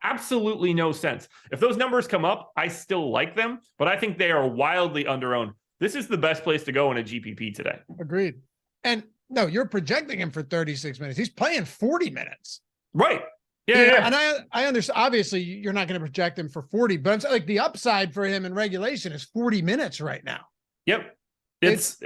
absolutely no sense. If those numbers come up, I still like them, but I think they are wildly under-owned. This is the best place to go in a GPP today. Agreed. And no, you're projecting him for 36 minutes. He's playing 40 minutes. Right. Yeah. And I understand. Obviously, you're not going to project him for 40, but I'm like the upside for him in regulation is 40 minutes right now. Yep. It's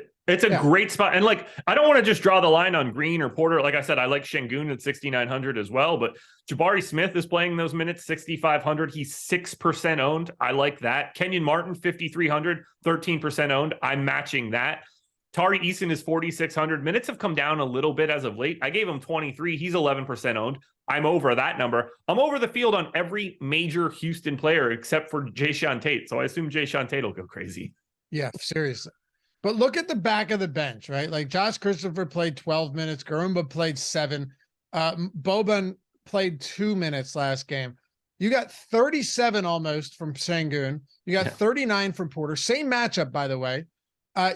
a great spot. And I don't want to just draw the line on Green or Porter. Like I said, I like Şengün at 6,900 as well, but Jabari Smith is playing those minutes, 6,500. He's 6% owned. I like that. Kenyon Martin, 5,300, 13% owned. I'm matching that. Tari Eason is 4,600. Minutes have come down a little bit as of late. I gave him 23. He's 11% owned. I'm over that number. I'm over the field on every major Houston player except for Jayshawn Tate. So I assume Jayshawn Tate will go crazy. Yeah, seriously. But look at the back of the bench, right? Like Josh Christopher played 12 minutes. Garumba played 7. Boban played 2 minutes last game. You got 37 almost from Şengün. You got 39 from Porter. Same matchup, by the way.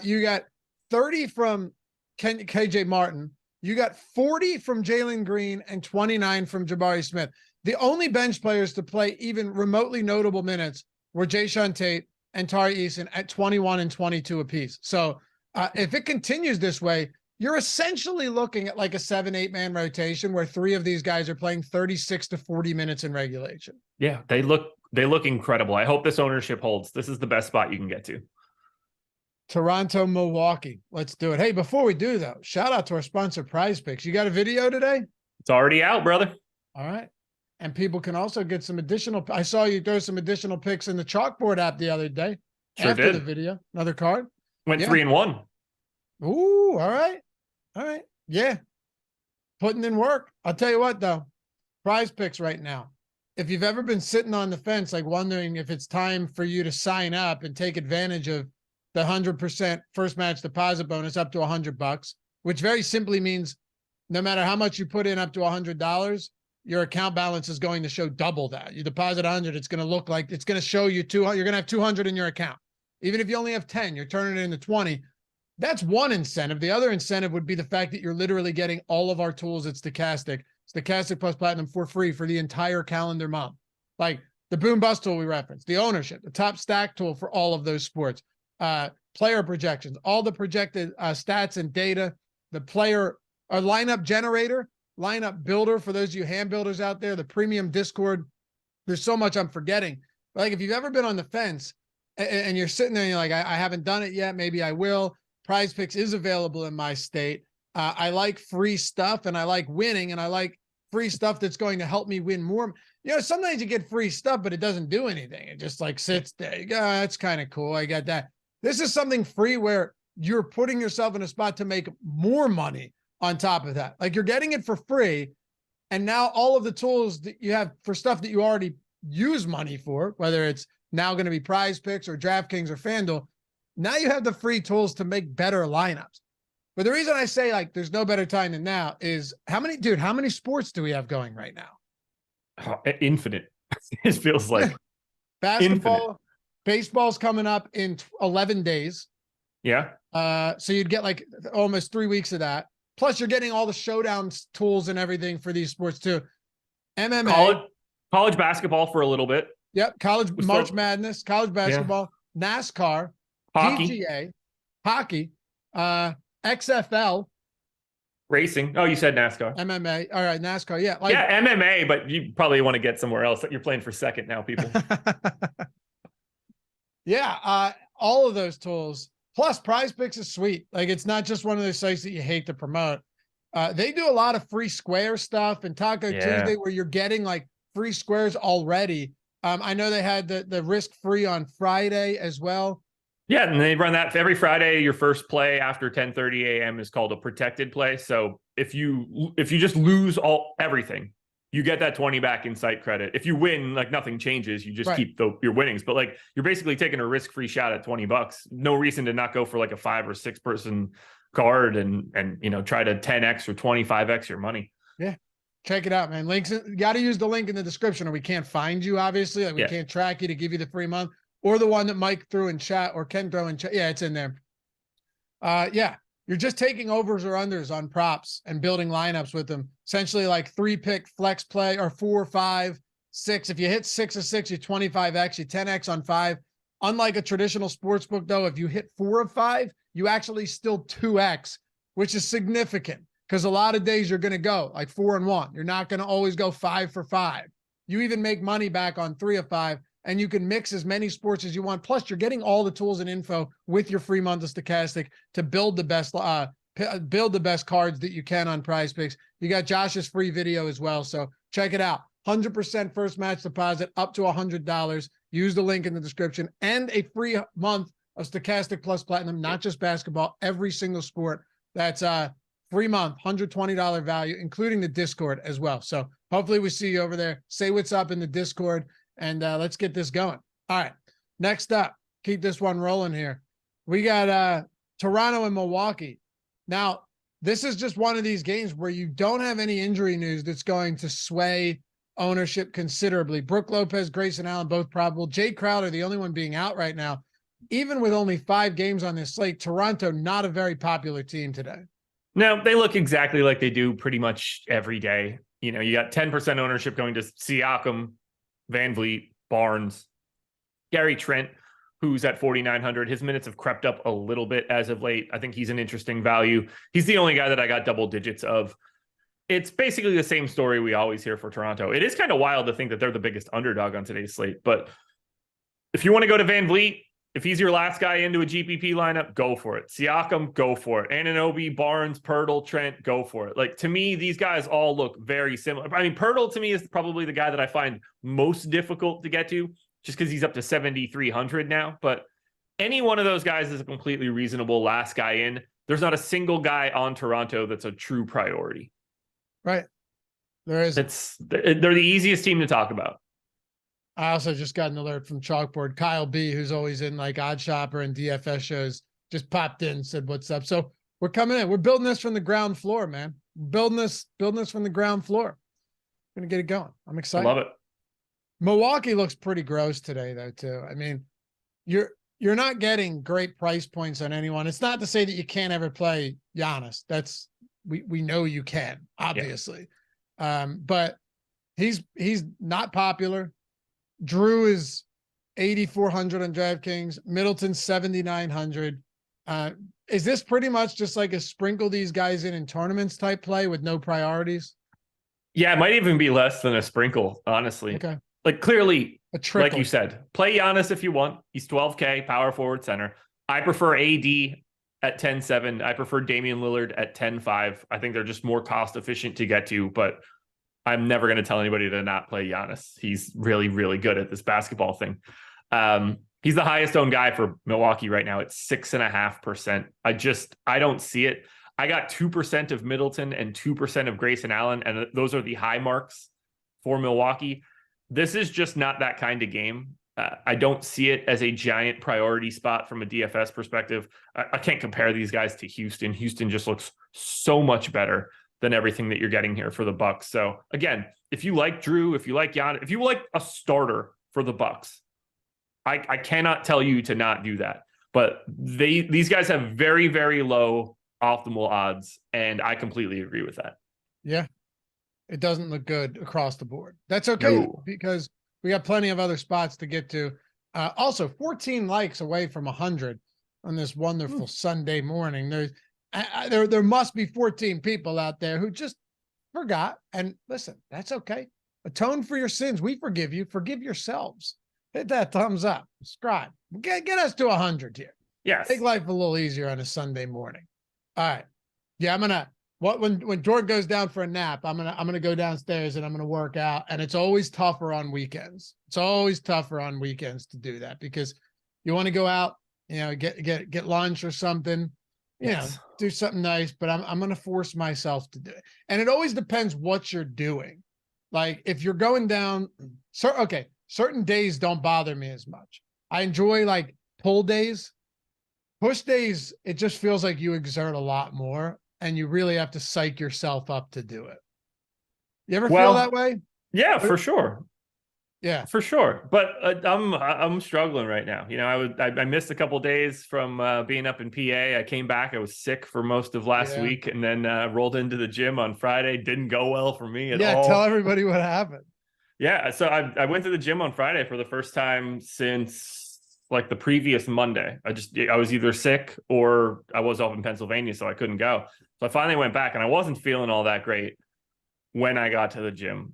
You got 30 from KJ Martin. You got 40 from Jalen Green and 29 from Jabari Smith. The only bench players to play even remotely notable minutes were Jayshawn Tate and Tari Eason at 21 and 22 apiece. So if it continues this way, you're essentially looking at like a 7-8 man rotation where 3 of these guys are playing 36 to 40 minutes in regulation. Yeah, they look incredible. I hope this ownership holds. This is the best spot you can get to. Toronto, Milwaukee. Let's do it. Hey, before we do though, shout out to our sponsor Prize Picks. You got a video today? It's already out, brother. All right. And people can also get some additional. I saw you throw some additional picks in the chalkboard app the other day. Sure after did. The video. Another card. Went 3-1. Ooh, all right. Yeah. Putting in work. I'll tell you what though. Prize Picks right now. If you've ever been sitting on the fence, like wondering if it's time for you to sign up and take advantage of the 100% first match deposit bonus up to $100, which very simply means no matter how much you put in up to $100, your account balance is going to show double that. You deposit 100, it's going to look like it's going to show you 200. You're going to have 200 in your account. Even if you only have 10, you're turning it into 20. That's one incentive. The other incentive would be the fact that you're literally getting all of our tools at Stokastic Plus Platinum for free for the entire calendar month. Like the Boom Bust tool we referenced, the ownership, the top stack tool for all of those sports, player projections, all the projected stats and data, the player lineup generator, lineup builder for those of you hand builders out there, the premium Discord. There's so much I'm forgetting. But like if you've ever been on the fence and you're sitting there and you're like, I haven't done it yet, maybe I will. Prize Picks is available in my state. I like free stuff, and I like winning, and I like free stuff that's going to help me win more. Sometimes you get free stuff, but it doesn't do anything. It just like sits there. You go, that's kind of cool. I got that. This is something free where you're putting yourself in a spot to make more money on top of that. Like, you're getting it for free. And now all of the tools that you have for stuff that you already use money for, whether it's now going to be Prize Picks or DraftKings or FanDuel, now you have the free tools to make better lineups. But the reason I say like there's no better time than now is how many sports do we have going right now? Infinite. It feels like basketball, infinite. Baseball's coming up in 11 days. Yeah. So you'd get like almost 3 weeks of that. Plus you're getting all the showdown tools and everything for these sports too. MMA. College basketball for a little bit. Yep. March Madness, college basketball, NASCAR, hockey. PGA, hockey, XFL. Racing. Oh, you said NASCAR. MMA. All right, NASCAR. Yeah. MMA, but you probably want to get somewhere else. You're playing for second now, people. Yeah. All of those tools. Plus, Prize Picks is sweet. Like, it's not just one of those sites that you hate to promote. They do a lot of free square stuff and Taco Tuesday where you're getting like free squares already. I know they had the risk free on Friday as well. Yeah, and they run that every Friday. Your first play after 10:30 a.m. is called a protected play. So if you just lose everything, you get that 20 back in site credit. If you win, like, nothing changes. You just keep your winnings. But like, you're basically taking a risk-free shot at $20. No reason to not go for like a 5 or 6 person card and try to 10x or 25x your money. Yeah. Check it out, man. Links, you got to use the link in the description or we can't find you, obviously. Like, we can't track you to give you the free month. Or the one that Mike threw in chat or Ken throw in chat. Yeah, it's in there. You're just taking overs or unders on props and building lineups with them. Essentially like 3-pick flex play or 4, 5, 6. If you hit 6 of 6, you 25x, you 10x on 5. Unlike a traditional sports book, though, if you hit 4 of 5, you actually still 2x, which is significant because a lot of days you're going to go like 4 and 1. You're not going to always go 5 for 5. You even make money back on 3 of 5. And you can mix as many sports as you want. Plus, you're getting all the tools and info with your free month of Stokastic to build the best cards that you can on Prize Picks. You got Josh's free video as well, so check it out. 100% first match deposit up to $100. Use the link in the description and a free month of Stokastic Plus Platinum, not just basketball, every single sport. That's free month, $120 value, including the Discord as well. So hopefully we see you over there. Say what's up in the Discord. And let's get this going. All right. Next up, keep this one rolling here. We got Toronto and Milwaukee. Now, this is just one of these games where you don't have any injury news that's going to sway ownership considerably. Brook Lopez, Grayson Allen, both probable. Jay Crowder, the only one being out right now. Even with only 5 games on this slate, Toronto, not a very popular team today. No, they look exactly like they do pretty much every day. You got 10% ownership going to Siakam, Van Vliet, Barnes, Gary Trent, who's at 4,900. His minutes have crept up a little bit as of late. I think he's an interesting value. He's the only guy that I got double digits of. It's basically the same story we always hear for Toronto. It is kind of wild to think that they're the biggest underdog on today's slate. But if you want to go to Van Vliet, if he's your last guy into a GPP lineup, go for it. Siakam, go for it. Anunoby, Barnes, Pirtle, Trent, go for it. Like, to me, these guys all look very similar. I mean, Pirtle to me is probably the guy that I find most difficult to get to just because he's up to 7,300 now. But any one of those guys is a completely reasonable last guy in. There's not a single guy on Toronto that's a true priority. Right. There is. They're the easiest team to talk about. I also just got an alert from Chalkboard. Kyle B, who's always in like Odd Shopper and DFS shows, just popped in and said, what's up? So we're coming in. We're building this from the ground floor, man. Building this from the ground floor. We're going to get it going. I'm excited. I love it. Milwaukee looks pretty gross today, though, too. I mean, you're not getting great price points on anyone. It's not to say that you can't ever play Giannis. That's we know you can, obviously. Yeah. But he's not popular. Drew is 8,400 on DraftKings. Middleton 7,900. Is this pretty much just like a sprinkle these guys in tournaments type play with no priorities? Yeah, it might even be less than a sprinkle, honestly. Okay. Like, clearly, a triple. Like you said, play Giannis if you want. He's 12K, power forward center. I prefer AD at 10-7. I prefer Damian Lillard at 10-5. I think they're just more cost efficient to get to, but I'm never going to tell anybody to not play Giannis. He's really, really good at this basketball thing. He's the highest owned guy for Milwaukee right now at 6.5%. I don't see it. I got 2% of Middleton and 2% of Grayson Allen, and those are the high marks for Milwaukee. This is just not that kind of game. I don't see it as a giant priority spot from a DFS perspective. I can't compare these guys to Houston. Houston just looks so much better than everything that you're getting here for the Bucks. So again, if you like Drew, if you like Giannis, if you like a starter for the Bucks, I cannot tell you to not do that. But these guys have very, very low optimal odds, and I completely agree with that. Yeah. It doesn't look good across the board. That's okay, because we got plenty of other spots to get to. Also, 14 likes away from 100 on this wonderful Sunday morning. There must be 14 people out there who just forgot. And listen, that's okay. Atone for your sins. We forgive you. Forgive yourselves. Hit that thumbs up. Subscribe. Get us to 100 here. Yes. Make life a little easier on a Sunday morning. All right. Yeah, when Jordan goes down for a nap, I'm gonna go downstairs and I'm gonna work out. And it's always tougher on weekends. It's always tougher on weekends to do that, because you want to go out, get lunch or something, do something nice. But I'm gonna force myself to do it. And it always depends what you're doing. Like if you're going down, certain days don't bother me as much. I enjoy like pull days. Push days, it just feels like you exert a lot more, and you really have to psych yourself up to do it. You ever feel that way? Yeah, for sure. Yeah, for sure. But I'm struggling right now. I missed a couple days from being up in PA. I came back. I was sick for most of last week, and then rolled into the gym on Friday. Didn't go well for me at all. Yeah, tell everybody what happened. Yeah, so I went to the gym on Friday for the first time since like the previous Monday. I was either sick or I was off in Pennsylvania, so I couldn't go. So I finally went back, and I wasn't feeling all that great when I got to the gym.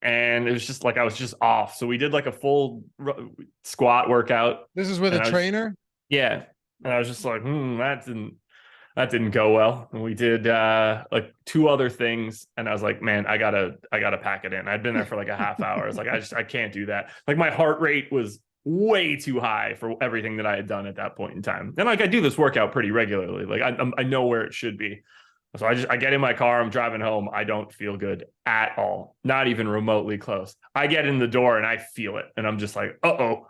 And it was just like I was just off. So we did like a full squat workout. This is with a trainer? Yeah. And I was just like, that didn't go well. And we did like 2 other things, and I was like, man, I gotta pack it in. I'd been there for like a half hour. I was like, I can't do that. Like my heart rate was way too high for everything that I had done at that point in time. And like I do this workout pretty regularly. Like I know where it should be. So I get in my car, I'm driving home. I don't feel good at all. Not even remotely close. I get in the door and I feel it. And I'm just like, uh-oh.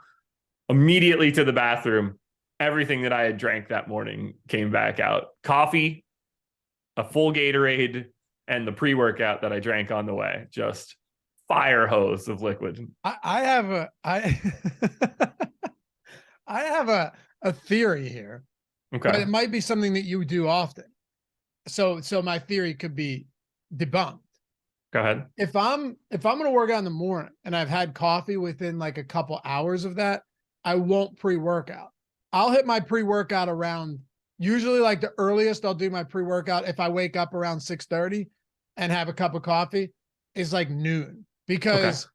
Immediately to the bathroom. Everything that I had drank that morning came back out. Coffee, a full Gatorade, and the pre-workout that I drank on the way. Just fire hose of liquid. I have a theory here. Okay. But it might be something that you do often. So my theory could be debunked. Go ahead. If I'm going to work out in the morning and I've had coffee within like a couple hours of that, I won't pre-workout. I'll hit my pre-workout around, usually like the earliest I'll do my pre-workout if I wake up around 6:30 and have a cup of coffee is like noon, because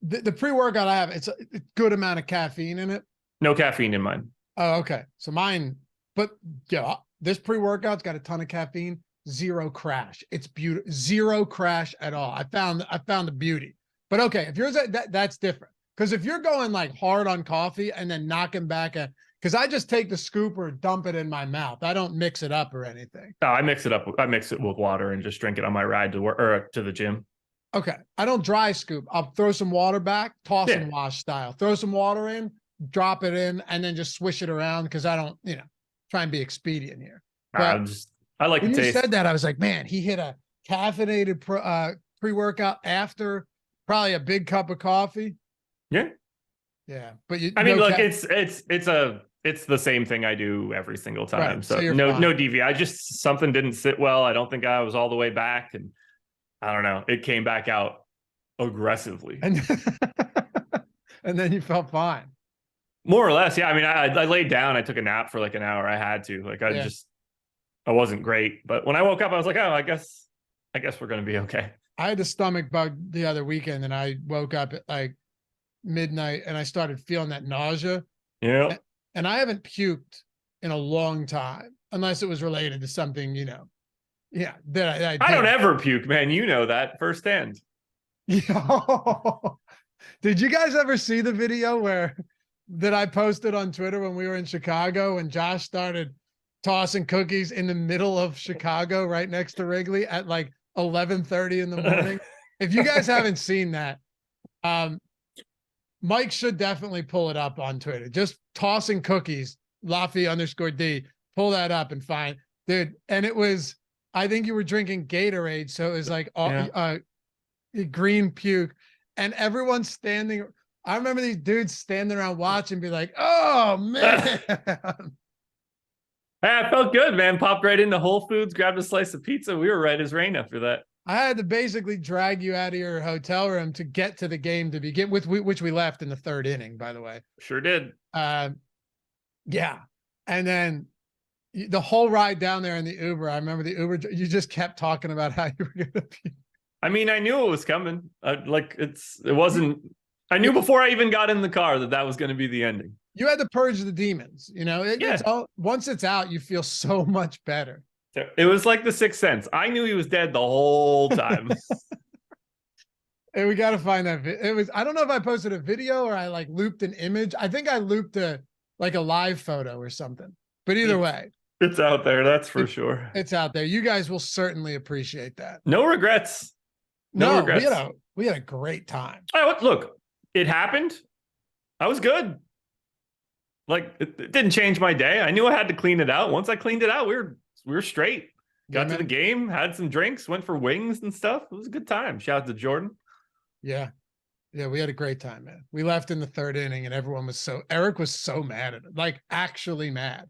the pre-workout I have, it's a good amount of caffeine in it. No caffeine in mine. Oh, okay. So mine, but yeah, this pre-workout's got a ton of caffeine, 0 crash. It's beautiful. 0 crash at all. I found the beauty. But okay, if yours that's different. Because if you're going like hard on coffee and then knocking back because I just take the scoop or dump it in my mouth. I don't mix it up or anything. No, I mix it up. I mix it with water and just drink it on my ride to work or to the gym. Okay. I don't dry scoop. I'll throw some water back, toss and wash style. Throw some water in, drop it in, and then just swish it around, because I don't, try and be expedient here. But I like when the taste. You said that, I was like, man, he hit a caffeinated pre-workout after probably a big cup of coffee. Yeah. Yeah. But it's the same thing I do every single time. Right, So no DV. Something didn't sit well. I don't think I was all the way back, and I don't know. It came back out aggressively. And then you felt fine. More or less. Yeah. I mean, I laid down, I took a nap for like an hour. I had to, like, I wasn't great, but when I woke up, I was like, oh, I guess we're going to be okay. I had the stomach bug the other weekend, and I woke up at like midnight and I started feeling that nausea. Yeah. And I haven't puked in a long time. unless it was related to something, yeah. That I don't ever puke, man. You know that firsthand. Did you guys ever see the video that I posted on Twitter when we were in Chicago and Josh started tossing cookies in the middle of Chicago right next to Wrigley at like 11:30 in the morning? If you guys haven't seen that, Mike should definitely pull it up on Twitter. Just tossing cookies, Loughy_D. Pull that up and find, dude. And it was, I think you were drinking Gatorade, so it was like green puke, and everyone's standing. I remember these dudes standing around watching, be like, "Oh man." Hey, I felt good, man. Popped right into Whole Foods, grabbed a slice of pizza. We were right as rain after that. I had to basically drag you out of your hotel room to get to the game to begin with, which we left in the third inning, by the way. Sure did. Yeah. And then the whole ride down there in the Uber, I remember the Uber, you just kept talking about how you were going to be. I mean, I knew it was coming. It wasn't, I knew before I even got in the car that was going to be the ending. You had to purge the demons, it's once it's out, you feel so much better. It was like the Sixth Sense. I knew he was dead the whole time. And we got to find that. I don't know if I posted a video or I like looped an image. I think I looped a live photo or something, but either way. It's out there. That's for sure. It's out there. You guys will certainly appreciate that. No regrets. No regrets. We had a great time. Look, it happened. I was good. Like, it didn't change my day. I knew I had to clean it out. Once I cleaned it out, we were straight. Got to the game, had some drinks, went for wings and stuff. It was a good time. Shout out to Jordan. Yeah. Yeah, we had a great time, man. We left in the third inning and Eric was so mad at it. Like, actually mad.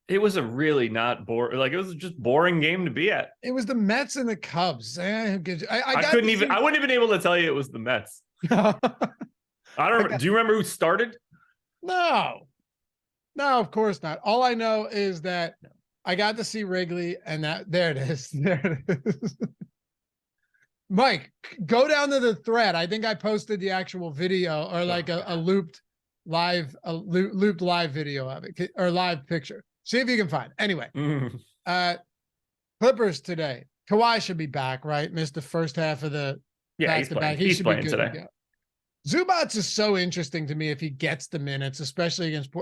It was a really not boring, it was just boring game to be at. It was the Mets and the Cubs. I wouldn't have been able to tell you it was the Mets. I don't remember. Do you remember who started? No, of course not. All I know is that I got to see Wrigley, and there it is. There it is. Mike, go down to the thread. I think I posted the actual video or like a looped live video of it, or live picture. See if you can find it. Anyway, Clippers today. Kawhi should be back, right? Missed the first half of the back-to-back. He should be good today. Zubats is so interesting to me if he gets the minutes, especially against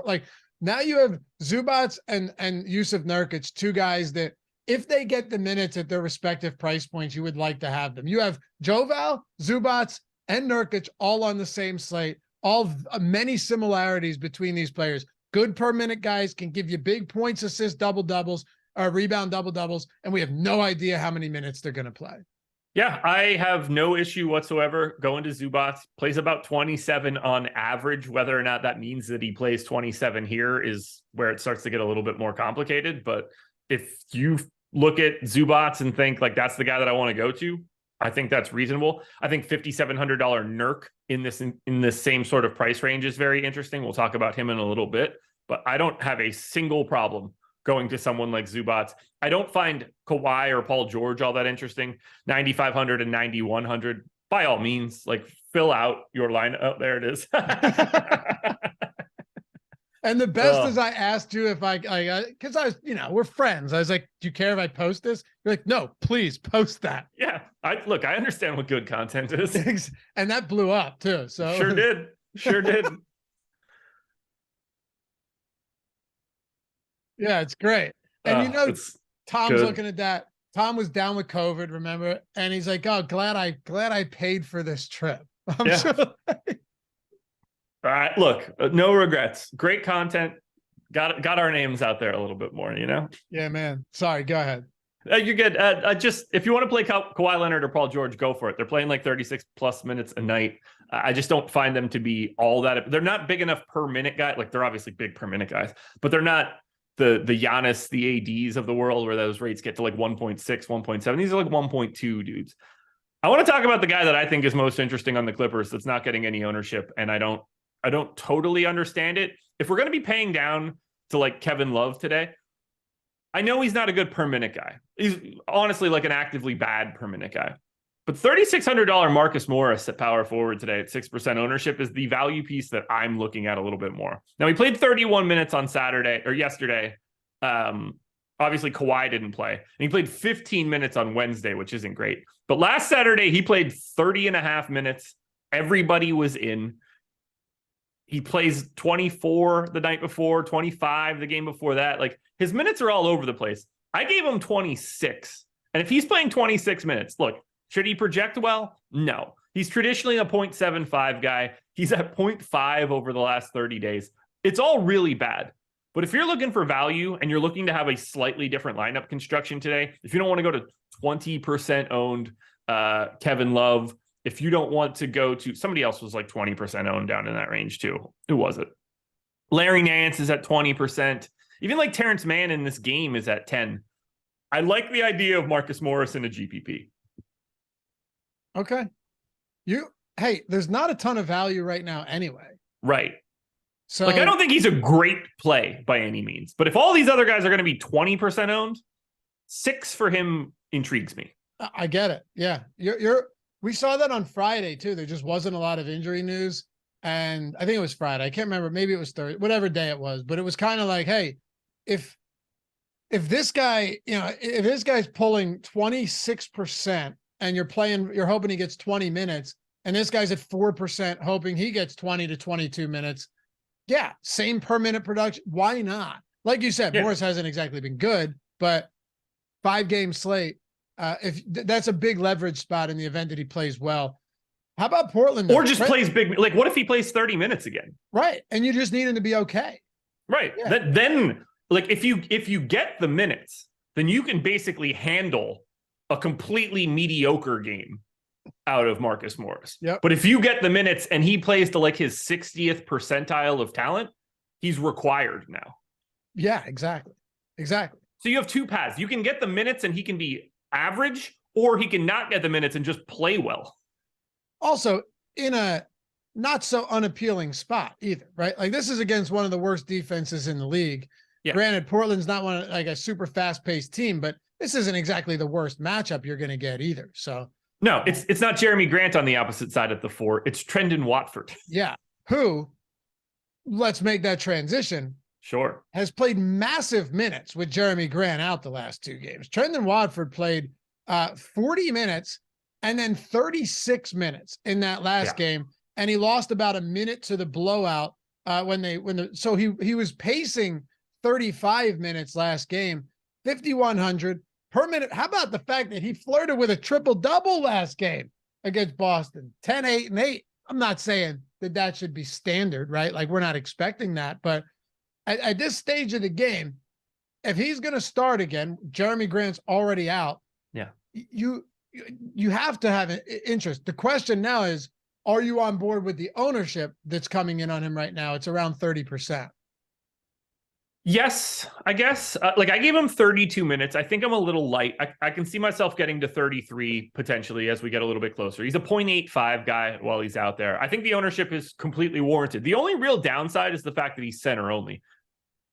now you have Zubats and Yusuf Nurkic, two guys that if they get the minutes at their respective price points, you would like to have them. You have Joval, Zubats, and Nurkic all on the same slate. All many similarities between these players. Good per minute guys, can give you big points, assists, double-doubles, or rebound double-doubles, and we have no idea how many minutes they're going to play. Yeah, I have no issue whatsoever going to Zubats. Plays about 27 on average. Whether or not that means that he plays 27 here is where it starts to get a little bit more complicated. But if you look at Zubats and think like that's the guy that I want to go to, I think that's reasonable. I think $5,700 Nurk in this same sort of price range is very interesting. We'll talk about him in a little bit, but I don't have a single problem going to someone like Zubats. I don't find Kawhi or Paul George all that interesting. 9,500 and 9,100, by all means, like fill out your lineup. Oh, there it is. And the best is I asked you if because I was, we're friends. I was like, do you care if I post this? You're like, no, please post that. Yeah. I understand what good content is. And that blew up too. So Sure did. Yeah, it's great. And Tom's good. looking at that. Tom was down with COVID, remember? And he's like, oh, glad I paid for this trip. I'm sure. All right, look, no regrets. Great content. Got our names out there a little bit more, Yeah, man. Sorry, go ahead. You're good. If you want to play Kawhi Leonard or Paul George, go for it. They're playing like 36 plus minutes a night. I just don't find them to be all that. They're not big enough per minute guy. Like they're obviously big per minute guys, but they're not the Giannis, the ADs of the world where those rates get to like 1.6, 1.7. These are like 1.2 dudes. I want to talk about the guy that I think is most interesting on the Clippers that's not getting any ownership, and I don't totally understand it. If we're going to be paying down to like Kevin Love today, I know he's not a good per minute guy. He's honestly like an actively bad per minute guy. But $3,600 Marcus Morris at power forward today at 6% ownership is the value piece that I'm looking at a little bit more. Now, he played 31 minutes on yesterday. Obviously, Kawhi didn't play. And he played 15 minutes on Wednesday, which isn't great. But last Saturday, he played 30 and a half minutes. Everybody was in. He plays 24 the night before, 25 the game before that. Like, his minutes are all over the place. I gave him 26. And if he's playing 26 minutes, look, should he project well? No. He's traditionally a 0.75 guy. He's at 0.5 over the last 30 days. It's all really bad. But if you're looking for value and you're looking to have a slightly different lineup construction today, if you don't want to go to 20% owned Kevin Love, if you don't want to go to, somebody else was like 20% owned down in that range too. Who was it? Larry Nance is at 20%. Even like Terrence Mann in this game is at 10. I like the idea of Marcus Morris in a GPP. Okay. Hey, there's not a ton of value right now anyway. Right. So like, I don't think he's a great play by any means, but if all these other guys are going to be 20% owned, 6 for him intrigues me. I get it. Yeah. We saw that on Friday too. There just wasn't a lot of injury news. And I think it was Friday. I can't remember. Maybe it was Thursday, whatever day it was, but it was kind of like, hey, if this guy, if this guy's pulling 26% and you're hoping he gets 20 minutes and this guy's at 4% hoping he gets 20 to 22 minutes. Yeah. Same per minute production. Why not? Like you said, Morris hasn't exactly been good, but 5-game slate. If that's a big leverage spot in the event that he plays well. How about Portland? Or just plays big. Like, what if he plays 30 minutes again? Right. And you just need him to be okay. Right. Yeah. Then like, if you get the minutes, then you can basically handle a completely mediocre game out of Marcus Morris. Yep. But if you get the minutes and he plays to like his 60th percentile of talent, he's required now. Yeah, exactly. So you have two paths. You can get the minutes and he can be average, or he can not get the minutes and just play well. Also, in a not so unappealing spot either, right? Like, this is against one of the worst defenses in the league. Yeah. Granted, Portland's not like a super fast-paced team, but this isn't exactly the worst matchup you're going to get either. So no, it's not Jeremy Grant on the opposite side of the 4. It's Trendon Watford. Yeah, who, let's make that transition. Sure. Has played massive minutes with Jeremy Grant out the last 2 games. Trendon Watford played 40 minutes and then 36 minutes in that last game. And he lost about a minute to the blowout so he was pacing 35 minutes last game, 5,100 per minute. How about the fact that he flirted with a triple-double last game against Boston? 10, 8, and 8. I'm not saying that should be standard, right? Like, we're not expecting that, but at this stage of the game, if he's going to start again, Jeremy Grant's already out. Yeah. You have to have an interest. The question now is, are you on board with the ownership that's coming in on him right now? It's around 30%. Yes, I guess. Like, I gave him 32 minutes. I think I'm a little light. I can see myself getting to 33 potentially as we get a little bit closer. He's a 0.85 guy while he's out there. I think the ownership is completely warranted. The only real downside is the fact that he's center only,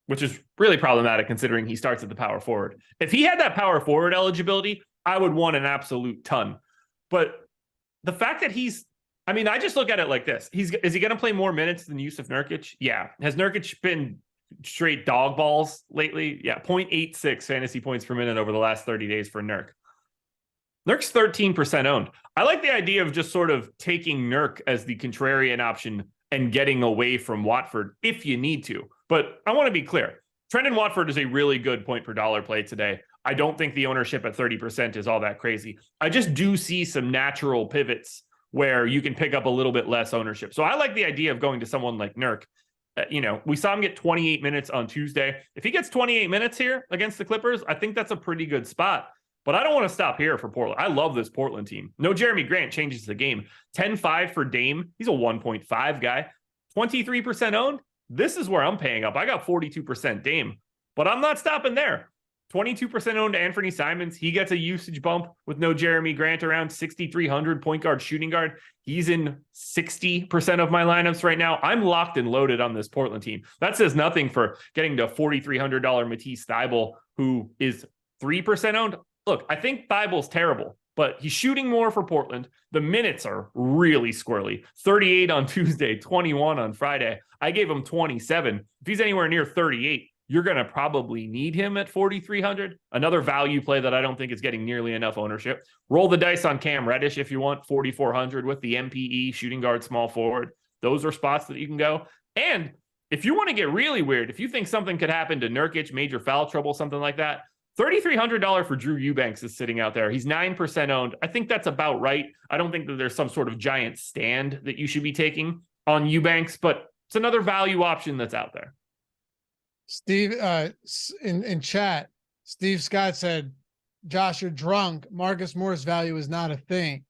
which is really problematic considering he starts at the power forward. If he had that power forward eligibility, I would want an absolute ton. But the fact that I just look at it like this. Is he going to play more minutes than Yusuf Nurkic? Yeah. Has Nurkic been straight dog balls lately? Yeah. 0.86 fantasy points per minute over the last 30 days for Nurk. Nurk's 13% owned. I like the idea of just sort of taking Nurk as the contrarian option and getting away from Watford if you need to. But I want to be clear. Trendon Watford is a really good point per dollar play today. I don't think the ownership at 30% is all that crazy. I just do see some natural pivots where you can pick up a little bit less ownership. So I like the idea of going to someone like Nurk. We saw him get 28 minutes on Tuesday. If he gets 28 minutes here against the Clippers, I think that's a pretty good spot. But I don't want to stop here for Portland. I love this Portland team. No Jeremy Grant changes the game. 10-5 for Dame. He's a 1.5 guy. 23% owned. This is where I'm paying up. I got 42% Dame, but I'm not stopping there. 22% owned Anthony Simons. He gets a usage bump with no Jeremy Grant around. 6,300 point guard, shooting guard. He's in 60% of my lineups right now. I'm locked and loaded on this Portland team. That says nothing for getting to $4,300 Matisse Thybulle, who is 3% owned. Look, I think Thybulle's terrible, but he's shooting more for Portland. The minutes are really squirrely. 38 on Tuesday, 21 on Friday. I gave him 27. If he's anywhere near 38, you're going to probably need him at 4,300. Another value play that I don't think is getting nearly enough ownership. Roll the dice on Cam Reddish if you want, 4,400 with the MPE, shooting guard, small forward. Those are spots that you can go. And if you want to get really weird, if you think something could happen to Nurkic, major foul trouble, something like that, $3,300 for Drew Eubanks is sitting out there. He's 9% owned. I think that's about right. I don't think that there's some sort of giant stand that you should be taking on Eubanks, but it's another value option that's out there. Steve, in chat, Steve Scott said, Josh, you're drunk. Marcus Morris value is not a thing.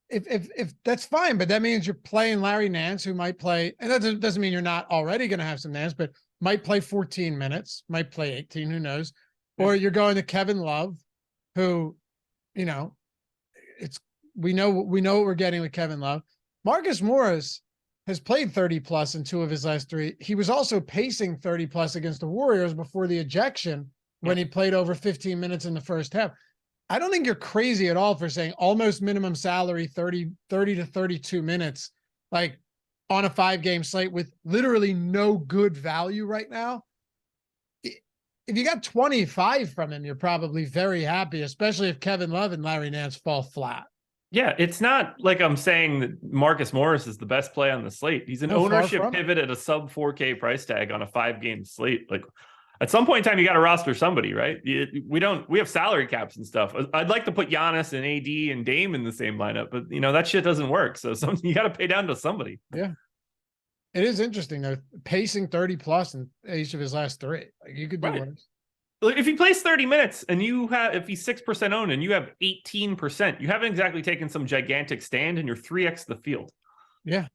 If that's fine, but that means you're playing Larry Nance, who might play, and that doesn't mean you're not already going to have some Nance, but might play 14 minutes, might play 18, who knows? Or you're going to Kevin Love, who, we know what we're getting with Kevin Love. Marcus Morris has played 30 plus in 2 of his last 3. He was also pacing 30 plus against the Warriors before the ejection when he played over 15 minutes in the first half. I don't think you're crazy at all for saying almost minimum salary, 30 to 32 minutes, like on a 5-game slate with literally no good value right now. If you got 25 from him, you're probably very happy, especially if Kevin Love and Larry Nance fall flat. Yeah, it's not like I'm saying that Marcus Morris is the best play on the slate. He's an ownership pivot at a sub 4K price tag on a 5-game slate. Like at some point in time, you got to roster somebody, right? We have salary caps and stuff. I'd like to put Giannis and AD and Dame in the same lineup, but that shit doesn't work. So you got to pay down to somebody. Yeah. It is interesting though, pacing 30 plus in each of his last 3. Like you could do worse. If he plays 30 minutes and if he's 6% owned and you have 18%, you haven't exactly taken some gigantic stand and you're 3x the field. Yeah.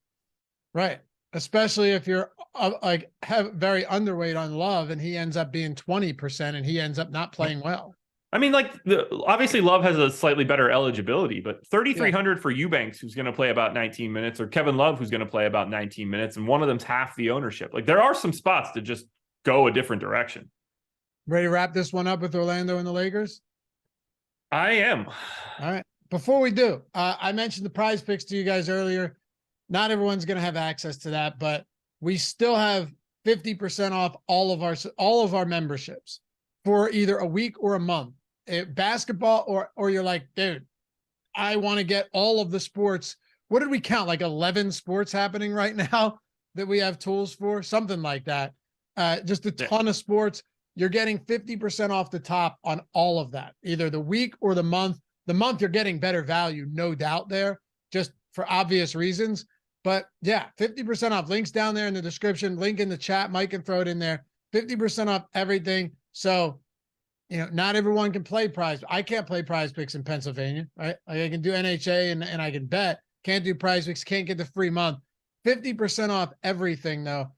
Right. Especially if you're very underweight on Love and he ends up being 20% and he ends up not playing well. I mean, obviously Love has a slightly better eligibility, but 3,300 for Eubanks, who's going to play about 19 minutes, or Kevin Love, who's going to play about 19 minutes, and one of them's half the ownership. Like there are some spots to just go a different direction. Ready to wrap this one up with Orlando and the Lakers? I am. All right. Before we do, I mentioned the prize picks to you guys earlier. Not everyone's going to have access to that, but we still have 50% off all of our memberships for either a week or a month. Basketball or you're like, dude, I want to get all of the sports. What did we count? Like 11 sports happening right now that we have tools for, something like that. Just a ton of sports. You're getting 50% off the top on all of that, either the week or the month. The month, you're getting better value, no doubt there, just for obvious reasons. But yeah, 50% off. Links down there in the description, link in the chat. Mike can throw it in there. 50% off everything. So, not everyone can play prize. I can't play prize picks in Pennsylvania, right? Like I can do NHA and I can bet. Can't do prize picks, can't get the free month. 50% off everything though.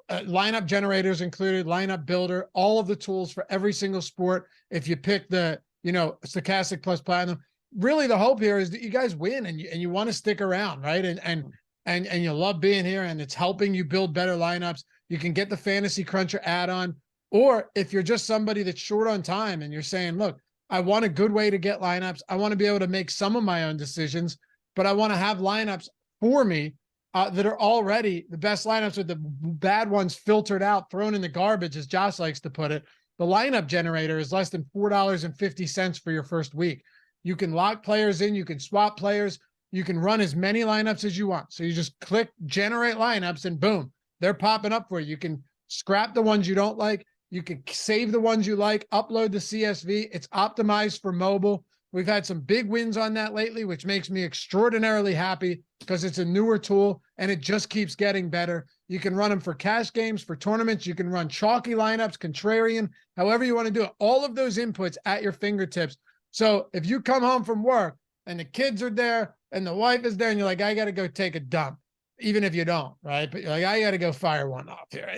Lineup generators included, lineup builder, all of the tools for every single sport. If you pick the, Stokastic plus Platinum, really the hope here is that you guys win and you want to stick around, right? And you love being here and it's helping you build better lineups. You can get the Fantasy Cruncher add-on, or if you're just somebody that's short on time and you're saying, look, I want a good way to get lineups. I want to be able to make some of my own decisions, but I want to have lineups for me that are already the best lineups with the bad ones filtered out, thrown in the garbage, as Josh likes to put it. The lineup generator is less than $4.50 for your first week. You can lock players in, you can swap players, you can run as many lineups as you want. So you just click generate lineups and boom, they're popping up for you. You can scrap the ones you don't like. You can save the ones you like, upload the CSV. It's optimized for mobile. We've had some big wins on that lately, which makes me extraordinarily happy because it's a newer tool and it just keeps getting better. You can run them for cash games, for tournaments. You can run chalky lineups, contrarian, however you want to do it. All of those inputs at your fingertips. So if you come home from work and the kids are there and the wife is there and you're like, I got to go take a dump, even if you don't, right? But you're like, I got to go fire one off here.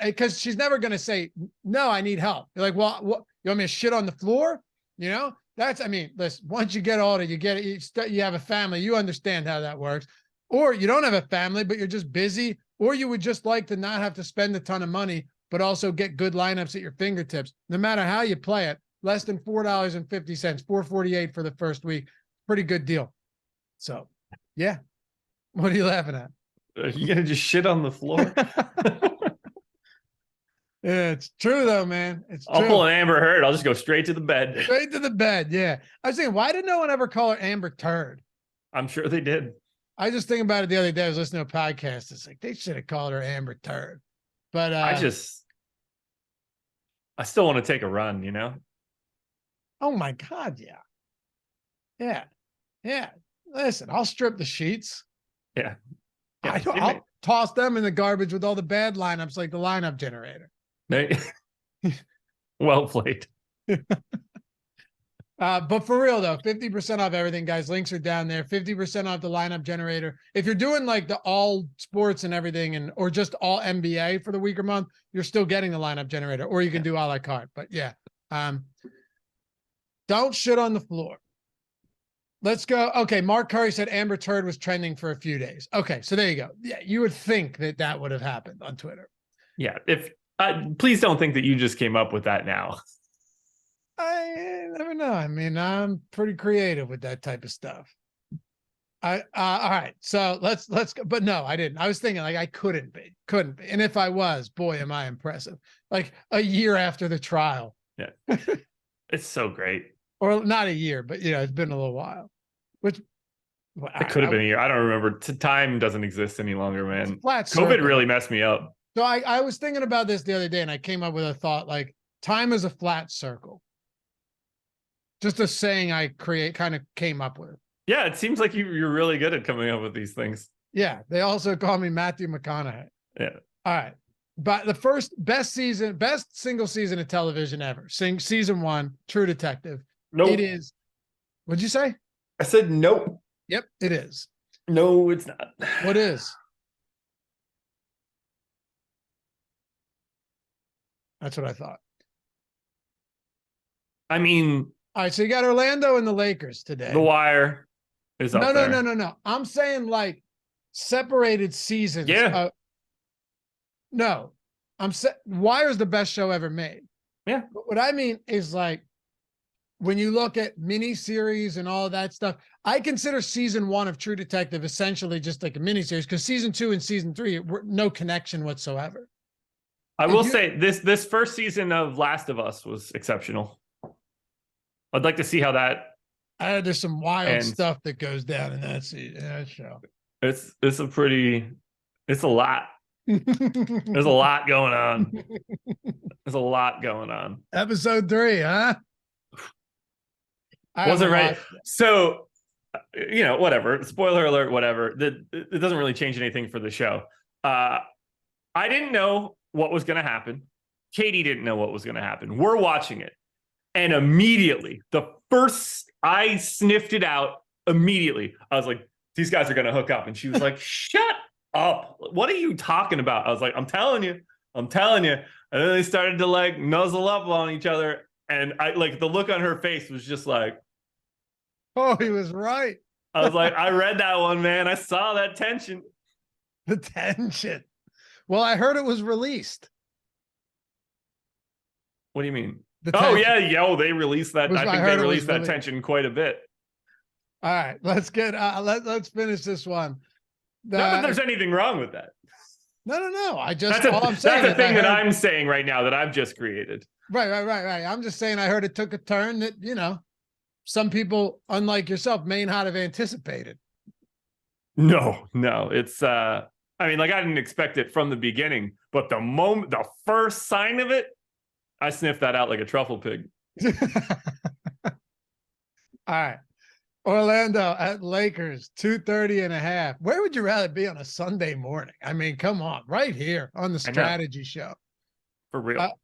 Because she's never going to say, no, I need help. You're like, well, what, you want me to shit on the floor? Listen, once you get older, you have a family, you understand how that works. Or you don't have a family, but you're just busy, or you would just like to not have to spend a ton of money, but also get good lineups at your fingertips. No matter how you play it, less than $4.50, $4.48 for the first week. Pretty good deal. So, yeah. What are you laughing at? Are you going to just shit on the floor? Yeah, it's true though, man. It's I'll true. pull an Amber Heard. I'll just go straight to the bed. Straight to the bed. Yeah. I was thinking, why did no one ever call her Amber Turd? I'm sure they did. I just thinking about it the other day. I was listening to a podcast. It's like they should have called her Amber Turd. But I still want to take a run, you know? oh my God, yeah. Yeah. Yeah. Listen, I'll strip the sheets. Yeah. I'll toss them in the garbage with all the bad lineups like the lineup generator. Well played. But for real though, 50% off everything, guys. Links are down there. 50% off the lineup generator. If you're doing like the all sports and everything, or just all NBA for the week or month, you're still getting the lineup generator, or you can do a la carte. But yeah, don't shit on the floor. Let's go. Okay, Mark Curry said Amber Turd was trending for a few days. Okay, so there you go. Yeah, you would think that would have happened on Twitter. Yeah, if please don't think that you just came up with that now. I never know. I mean, I'm pretty creative with that type of stuff. All right. So let's go. But no, I didn't. I was thinking like I couldn't be. And if I was, boy, am I impressive. Like a year after the trial. Yeah. It's so great. Or not a year, but it's been a little while. Which it could have been a year. I don't remember. Time doesn't exist any longer, man. Flat COVID circle. really messed me up. So I was thinking about this the other day, and I came up with a thought like time is a flat circle. Just a saying I kind of came up with. Yeah, it seems like you're really good at coming up with these things. Yeah, they also call me Matthew McConaughey. Yeah. All right. But the best single season of television ever. Season 1, True Detective. Nope. It is. What'd you say? I said nope. Yep, it is. No, it's not. What is? That's what I thought. I mean, all right, so you got Orlando and the Lakers today. The Wire is up there. No. I'm saying like separated seasons. Yeah. No, Wire is the best show ever made. Yeah. But what I mean is like when you look at miniseries and all of that stuff, I consider season 1 of True Detective essentially just like a miniseries because season 2 and season 3 were no connection whatsoever. I will say this first season of Last of Us was exceptional. I'd like to see how that. There's some wild stuff that goes down in that show. It's a lot. There's a lot going on. There's a lot going on. Episode 3, huh? Wasn't right. So, whatever. Spoiler alert, whatever. It doesn't really change anything for the show. I didn't know what was going to happen. Katie didn't know what was going to happen. We're watching it. And immediately, I sniffed it out immediately. I was like, these guys are going to hook up. And she was like, shut up. What are you talking about? I was like, I'm telling you. And then they started to like nuzzle up on each other. And I like the look on her face was just like, oh, he was right. I was like, I read that one, man. I saw that tension. The tension. Well, I heard it was released. What do you mean? Oh yeah, they released that. I think they released that tension quite a bit. All right, let's get let's finish this one. Not that there's anything wrong with that. No. I'm saying that's a thing that I'm saying right now that I've just created. Right. I'm just saying I heard it took a turn that some people, unlike yourself, may not have anticipated. No, it's I mean, like I didn't expect it from the beginning, but the first sign of it, I sniffed that out like a truffle pig. All right. Orlando at Lakers, 230.5. Where would you rather be on a Sunday morning? I mean, come on, right here on the strategy show. For real.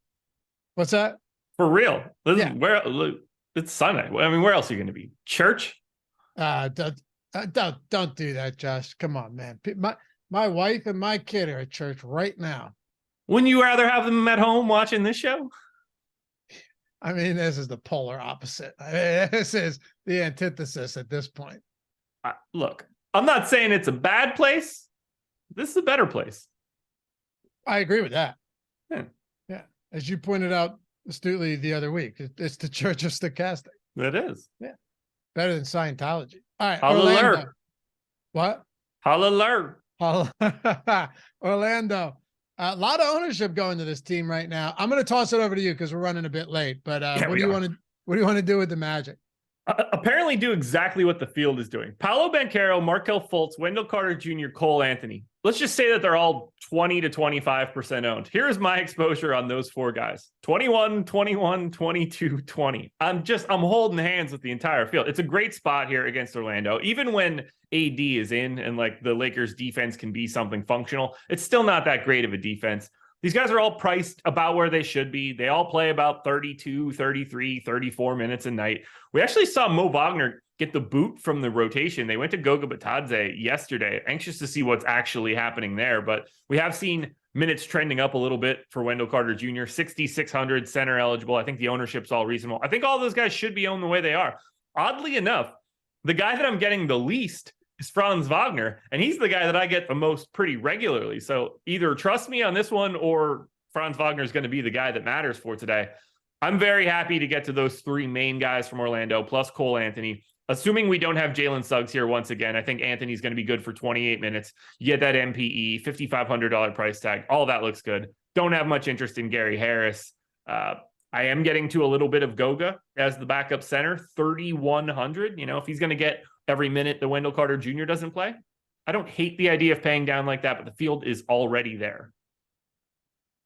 What's that? For real. It's Sunday. I mean, where else are you going to be? Church? Don't do that, Josh. Come on, man. My wife and my kid are at church right now. Wouldn't you rather have them at home watching this show? I mean, this is the polar opposite. This is the antithesis at this point. Look, I'm not saying it's a bad place. This is a better place. I agree with that. Yeah. As you pointed out astutely the other week, it's the Church of Stokastic. It is. Yeah. Better than Scientology. All right. Hallelujah. What? Hallelujah. Orlando, A lot of ownership going to this team right now. I'm going to toss it over to you because we're running a bit late. But what do you want to do with the Magic? Apparently do exactly what the field is doing. Paolo Banchero, Markelle Fultz, Wendell Carter Jr., Cole Anthony. Let's just say that they're all 20 to 25% owned. Here's my exposure on those four guys. 21, 21, 22, 20. I'm holding hands with the entire field. It's a great spot here against Orlando. Even when AD is in and like the Lakers defense can be something functional, it's still not that great of a defense. These guys are all priced about where they should be. They all play about 32, 33, 34 minutes a night. We actually saw Mo Wagner get the boot from the rotation. They went to Goga Batadze yesterday. Anxious to see what's actually happening there. But we have seen minutes trending up a little bit for Wendell Carter Jr., 6,600 center eligible. I think the ownership's all reasonable. I think all those guys should be owned the way they are. Oddly enough, the guy that I'm getting the least is Franz Wagner, and he's the guy that I get the most pretty regularly. So either trust me on this one or Franz Wagner is going to be the guy that matters for today. I'm very happy to get to those three main guys from Orlando, plus Cole Anthony. Assuming we don't have Jalen Suggs here once again, I think Anthony's going to be good for 28 minutes. You get that MPE, $5,500 price tag. All that looks good. Don't have much interest in Gary Harris. I am getting to a little bit of Goga as the backup center, 3,100. You know, if he's going to get every minute the Wendell Carter Jr. doesn't play, I don't hate the idea of paying down like that, but the field is already there.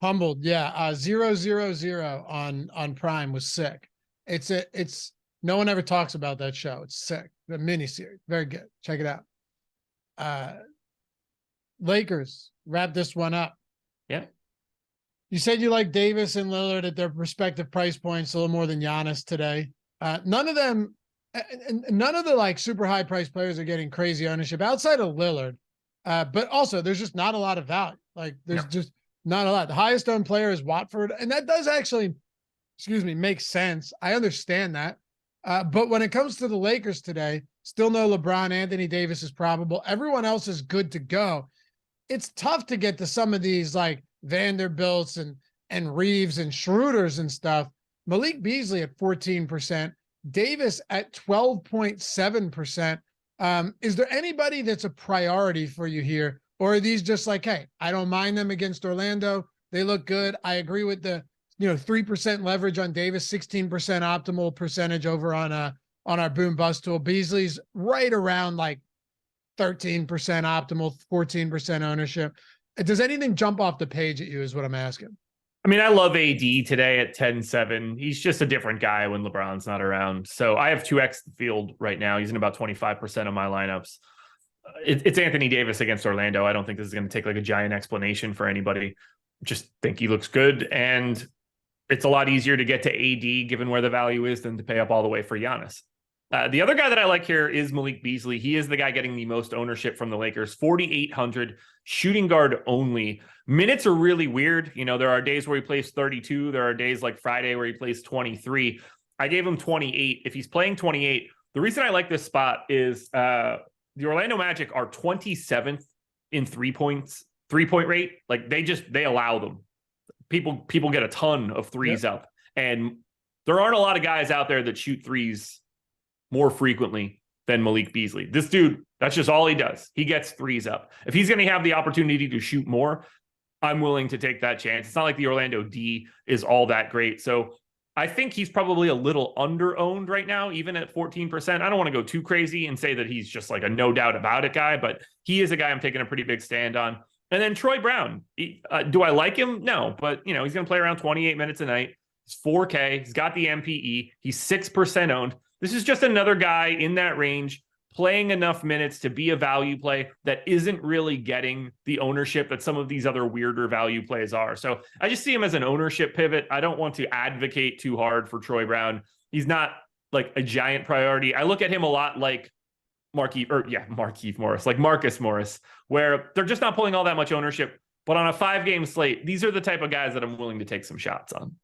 Humbled, yeah. 000 on Prime was sick. It's no one ever talks about that show. It's sick. The miniseries, very good. Check it out. Lakers wrap this one up. Yeah. You said you like Davis and Lillard at their respective price points, a little more than Giannis today. None of the like super high price players are getting crazy ownership outside of Lillard. But also there's just not a lot of value. Like there's just not a lot. The highest owned player is Watford. And that does actually, make sense. I understand that. But when it comes to the Lakers today, still no LeBron. Anthony Davis is probable. Everyone else is good to go. It's tough to get to some of these like Vanderbilts and Reeves and Schroeders and stuff. Malik Beasley at 14%. Davis at 12.7%. Is there anybody that's a priority for you here? Or are these just like, hey, I don't mind them against Orlando. They look good. I agree with the 3% leverage on Davis, 16% optimal percentage over on our boom bust tool. Beasley's right around like 13% optimal, 14% ownership. Does anything jump off the page at you is what I'm asking. I mean, I love AD today at 10-7. He's just a different guy when LeBron's not around. So I have 2x the field right now. He's in about 25% of my lineups. It's Anthony Davis against Orlando. I don't think this is going to take like a giant explanation for anybody. Just think he looks good. And it's a lot easier to get to AD given where the value is than to pay up all the way for Giannis. The other guy that I like here is Malik Beasley. He is the guy getting the most ownership from the Lakers, 4,800, shooting guard only. Minutes are really weird. You know, there are days where he plays 32. There are days like Friday where he plays 23. I gave him 28. If he's playing 28, the reason I like this spot is the Orlando Magic are 27th in 3-point rate. Like they allow them. People get a ton of threes up, and there aren't a lot of guys out there that shoot threes more frequently than Malik Beasley. This dude, that's just all he does. He gets threes up. If he's going to have the opportunity to shoot more, I'm willing to take that chance. It's not like the Orlando D is all that great. So I think he's probably a little under-owned right now, even at 14%. I don't want to go too crazy and say that he's just like a no doubt about it guy, but he is a guy I'm taking a pretty big stand on. And then Troy Brown. Do I like him? No, but he's going to play around 28 minutes a night. He's 4K. He's got the MPE. He's 6% owned. This is just another guy in that range playing enough minutes to be a value play that isn't really getting the ownership that some of these other weirder value plays are. So I just see him as an ownership pivot. I don't want to advocate too hard for Troy Brown. He's not like a giant priority. I look at him a lot like Markieff Morris, like Marcus Morris, where they're just not pulling all that much ownership. But on a 5-game slate, these are the type of guys that I'm willing to take some shots on.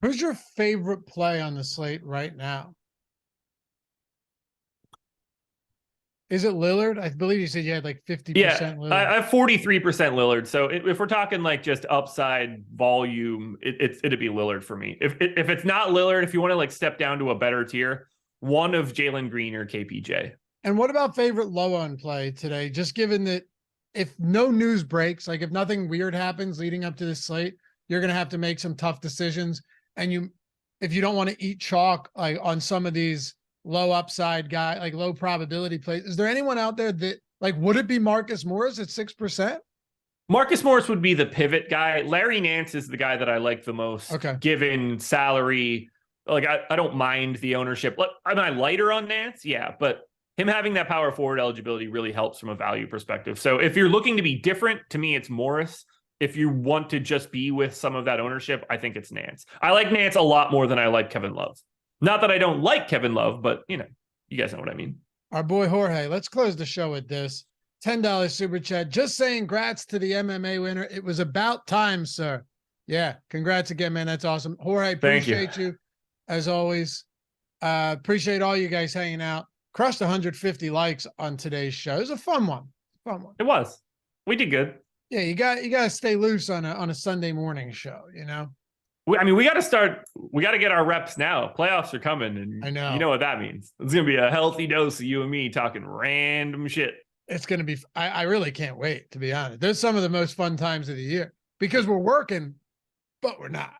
Who's your favorite play on the slate right now? Is it Lillard? I believe you said you had like 50% Lillard. I have 43% Lillard. So if we're talking like just upside volume, it'd be Lillard for me. If it's not Lillard, if you want to like step down to a better tier, one of Jalen Green or KPJ. And what about favorite low on play today? Just given that if no news breaks, like if nothing weird happens leading up to this slate, you're going to have to make some tough decisions. And if you don't want to eat chalk, like on some of these low upside guy, like low probability plays, is there anyone out there that like, would it be Marcus Morris at 6%? Marcus Morris would be the pivot guy. Larry Nance is the guy that I like the most, given salary. Like, I don't mind the ownership. Am I lighter on Nance? Yeah, but him having that power forward eligibility really helps from a value perspective. So if you're looking to be different, to me, it's Morris. If you want to just be with some of that ownership, I think it's Nance. I like Nance a lot more than I like Kevin Love. Not that I don't like Kevin Love, but, you guys know what I mean. Our boy Jorge, let's close the show with this. $10 super chat. Just saying congrats to the MMA winner. It was about time, sir. Yeah, congrats again, man. That's awesome. Jorge, appreciate you as always. Appreciate all you guys hanging out. Crushed 150 likes on today's show. It was a fun one. It was. We did good. Yeah, you got to stay loose on a Sunday morning show, We got to start. We got to get our reps now. Playoffs are coming, and I know. You know what that means. It's going to be a healthy dose of you and me talking random shit. It's going to be, I really can't wait, to be honest. There's some of the most fun times of the year because we're working, but we're not.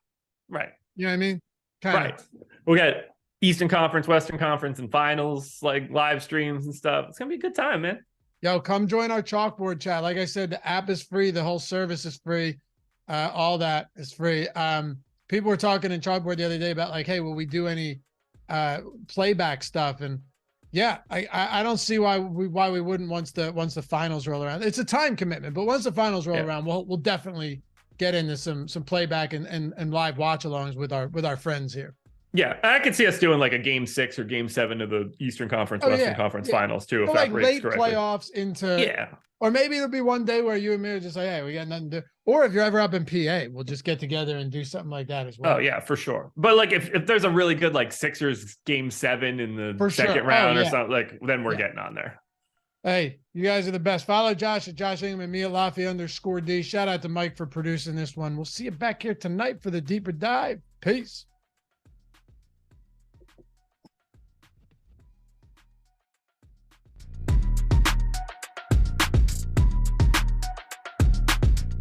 Right. You know what I mean? Right. We'll get Eastern Conference, Western Conference, and finals, like live streams and stuff. It's going to be a good time, man. Yo, come join our chalkboard chat. Like I said, the app is free. The whole service is free. All that is free. People were talking in chalkboard the other day about like, hey, will we do any playback stuff? And yeah, I don't see why we wouldn't once the finals roll around. It's a time commitment, but once the finals roll around, we'll definitely get into some playback and live watch-alongs with our friends here. Yeah, I could see us doing like a game 6 or game 7 of the Eastern Conference, Western Conference finals too. If like that late correctly. Playoffs into or maybe there'll be one day where you and me are just like, hey, we got nothing to do. Or if you're ever up in PA, we'll just get together and do something like that as well. Oh yeah, for sure. But like if there's a really good like Sixers game 7 in the second round or something, like then we're getting on there. Hey, you guys are the best. Follow Josh at Josh Engleman, me at Loughy_D. Shout out to Mike for producing this one. We'll see you back here tonight for the deeper dive. Peace.